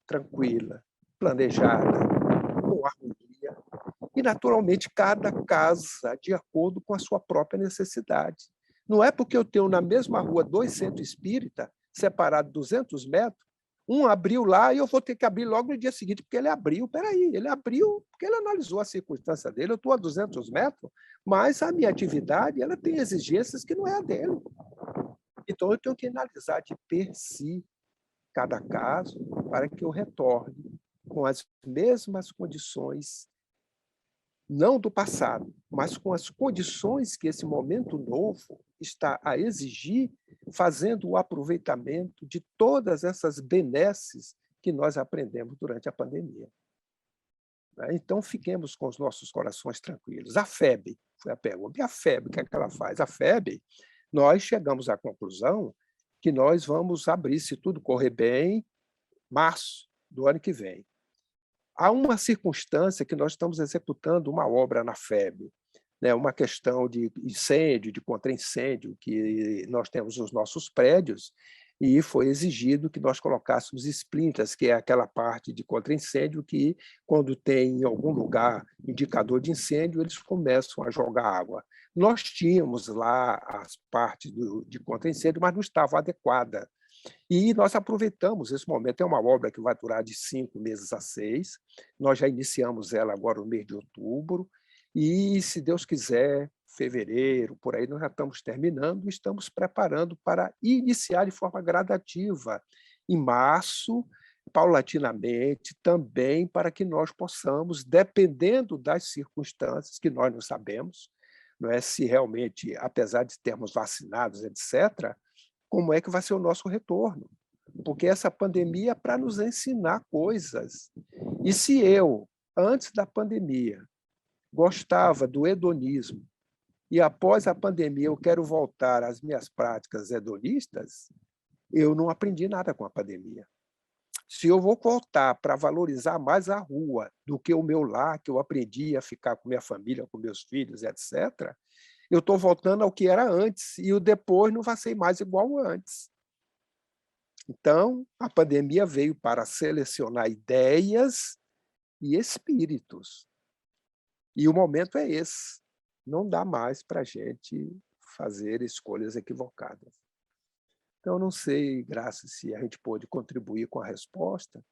tranquila, planejada, com harmonia, e, naturalmente, cada casa de acordo com a sua própria necessidade. Não é porque eu tenho na mesma rua 2 centros espíritas, separados 200 metros, um abriu lá e eu vou ter que abrir logo no dia seguinte, porque ele abriu. Peraí, ele abriu porque ele analisou a circunstância dele. Eu estou a 200 metros, mas a minha atividade ela tem exigências que não é a dele. Então, eu tenho que analisar de per si cada caso para que eu retorne com as mesmas condições, não do passado, mas com as condições que esse momento novo está a exigir, fazendo o aproveitamento de todas essas benesses que nós aprendemos durante a pandemia. Então, fiquemos com os nossos corações tranquilos. A FEB, foi a pergunta, e a FEB, o que é que ela faz? A FEB, nós chegamos à conclusão que nós vamos abrir, se tudo correr bem, março do ano que vem. Há uma circunstância que nós estamos executando uma obra na FEB, uma questão de incêndio, de contra-incêndio, que nós temos nos nossos prédios, e foi exigido que nós colocássemos splinters, que é aquela parte de contra-incêndio que, quando tem em algum lugar indicador de incêndio, eles começam a jogar água. Nós tínhamos lá as partes de contra-incêndio, mas não estava adequada. E nós aproveitamos esse momento. É uma obra que vai durar de 5 meses a 6. Nós já iniciamos ela agora no mês de outubro. E, se Deus quiser, fevereiro, por aí, nós já estamos terminando e estamos preparando para iniciar de forma gradativa. Em março, paulatinamente, também para que nós possamos, dependendo das circunstâncias, que nós não sabemos, não é, se realmente, apesar de termos vacinados, etc., como é que vai ser o nosso retorno. Porque essa pandemia é para nos ensinar coisas. E se eu, antes da pandemia, gostava do hedonismo, e após a pandemia eu quero voltar às minhas práticas hedonistas, eu não aprendi nada com a pandemia. Se eu vou voltar para valorizar mais a rua do que o meu lar, que eu aprendi a ficar com minha família, com meus filhos, etc., eu estou voltando ao que era antes, e o depois não vai ser mais igual ao antes. Então, a pandemia veio para selecionar ideias e espíritos. E o momento é esse. Não dá mais para a gente fazer escolhas equivocadas. Então, não sei, Graça, se a gente pôde contribuir com a resposta,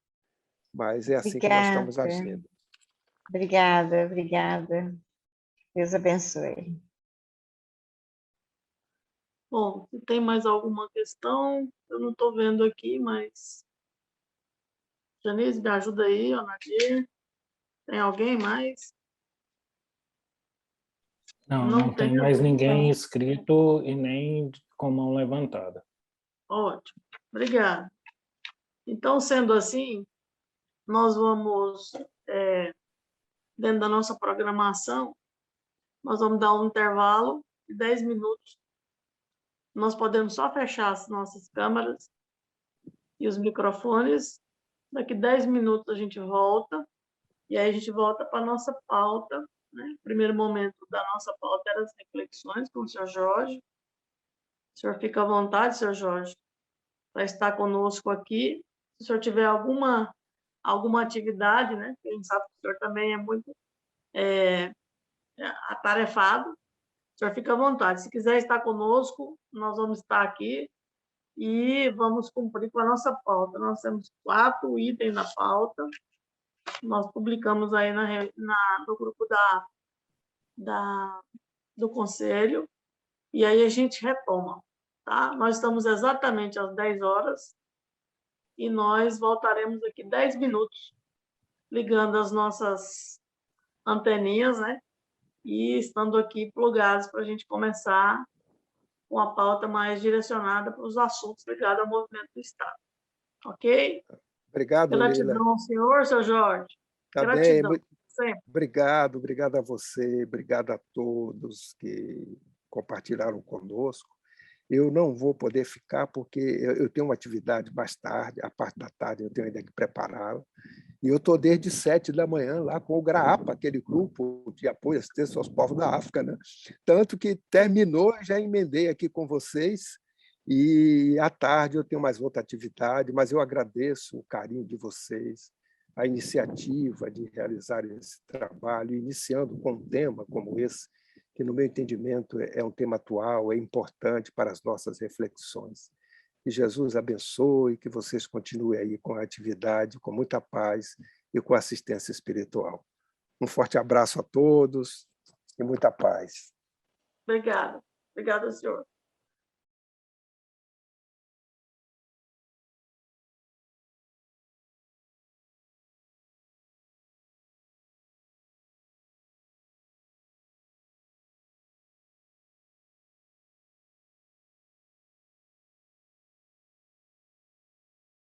mas é assim que nós estamos agindo. Obrigada, obrigada. Deus abençoe. Bom, se tem mais alguma questão, eu não estou vendo aqui, mas... Janice, me ajuda aí, ó, Nadir. Tem alguém mais? Não tem mais ninguém inscrito e nem com mão levantada. Ótimo, obrigada. Então, sendo assim, nós vamos, dentro da nossa programação, nós vamos dar um intervalo de 10 minutos. Nós podemos só fechar as nossas câmeras e os microfones. Daqui 10 minutos a gente volta, e aí a gente volta para a nossa pauta. Né? O primeiro momento da nossa pauta era as reflexões com o senhor Jorge. O senhor fica à vontade, senhor Jorge, para estar conosco aqui. Se o senhor tiver alguma atividade, né? A gente sabe que o senhor também é muito atarefado. O senhor fica à vontade. Se quiser estar conosco, nós vamos estar aqui e vamos cumprir com a nossa pauta. Nós temos 4 itens na pauta, nós publicamos aí no grupo do Conselho, e aí a gente retoma, tá? Nós estamos exatamente às 10 horas, e nós voltaremos aqui 10 minutos, ligando as nossas anteninhas, né? E estando aqui plugados para a gente começar com a pauta mais direcionada para os assuntos ligados ao movimento do Estado. Ok? Obrigado, Gratidão Leila. ao senhor, seu Jorge. Tá Gratidão. bem. Sempre. Obrigado a você, obrigado a todos que compartilharam conosco. Eu não vou poder ficar porque eu tenho uma atividade mais tarde, a parte da tarde eu tenho ainda que prepará-la. E eu estou desde 7 da manhã lá com o GRAAPA, aquele grupo de apoio e assistência aos povos da África, né? Tanto que terminou, já emendei aqui com vocês, e à tarde eu tenho mais outra atividade, mas eu agradeço o carinho de vocês, a iniciativa de realizar esse trabalho, iniciando com um tema como esse, que, no meu entendimento, é um tema atual, é importante para as nossas reflexões. Que Jesus abençoe, que vocês continuem aí com a atividade, com muita paz e com assistência espiritual. Um forte abraço a todos e muita paz. Obrigada. Obrigada, senhor.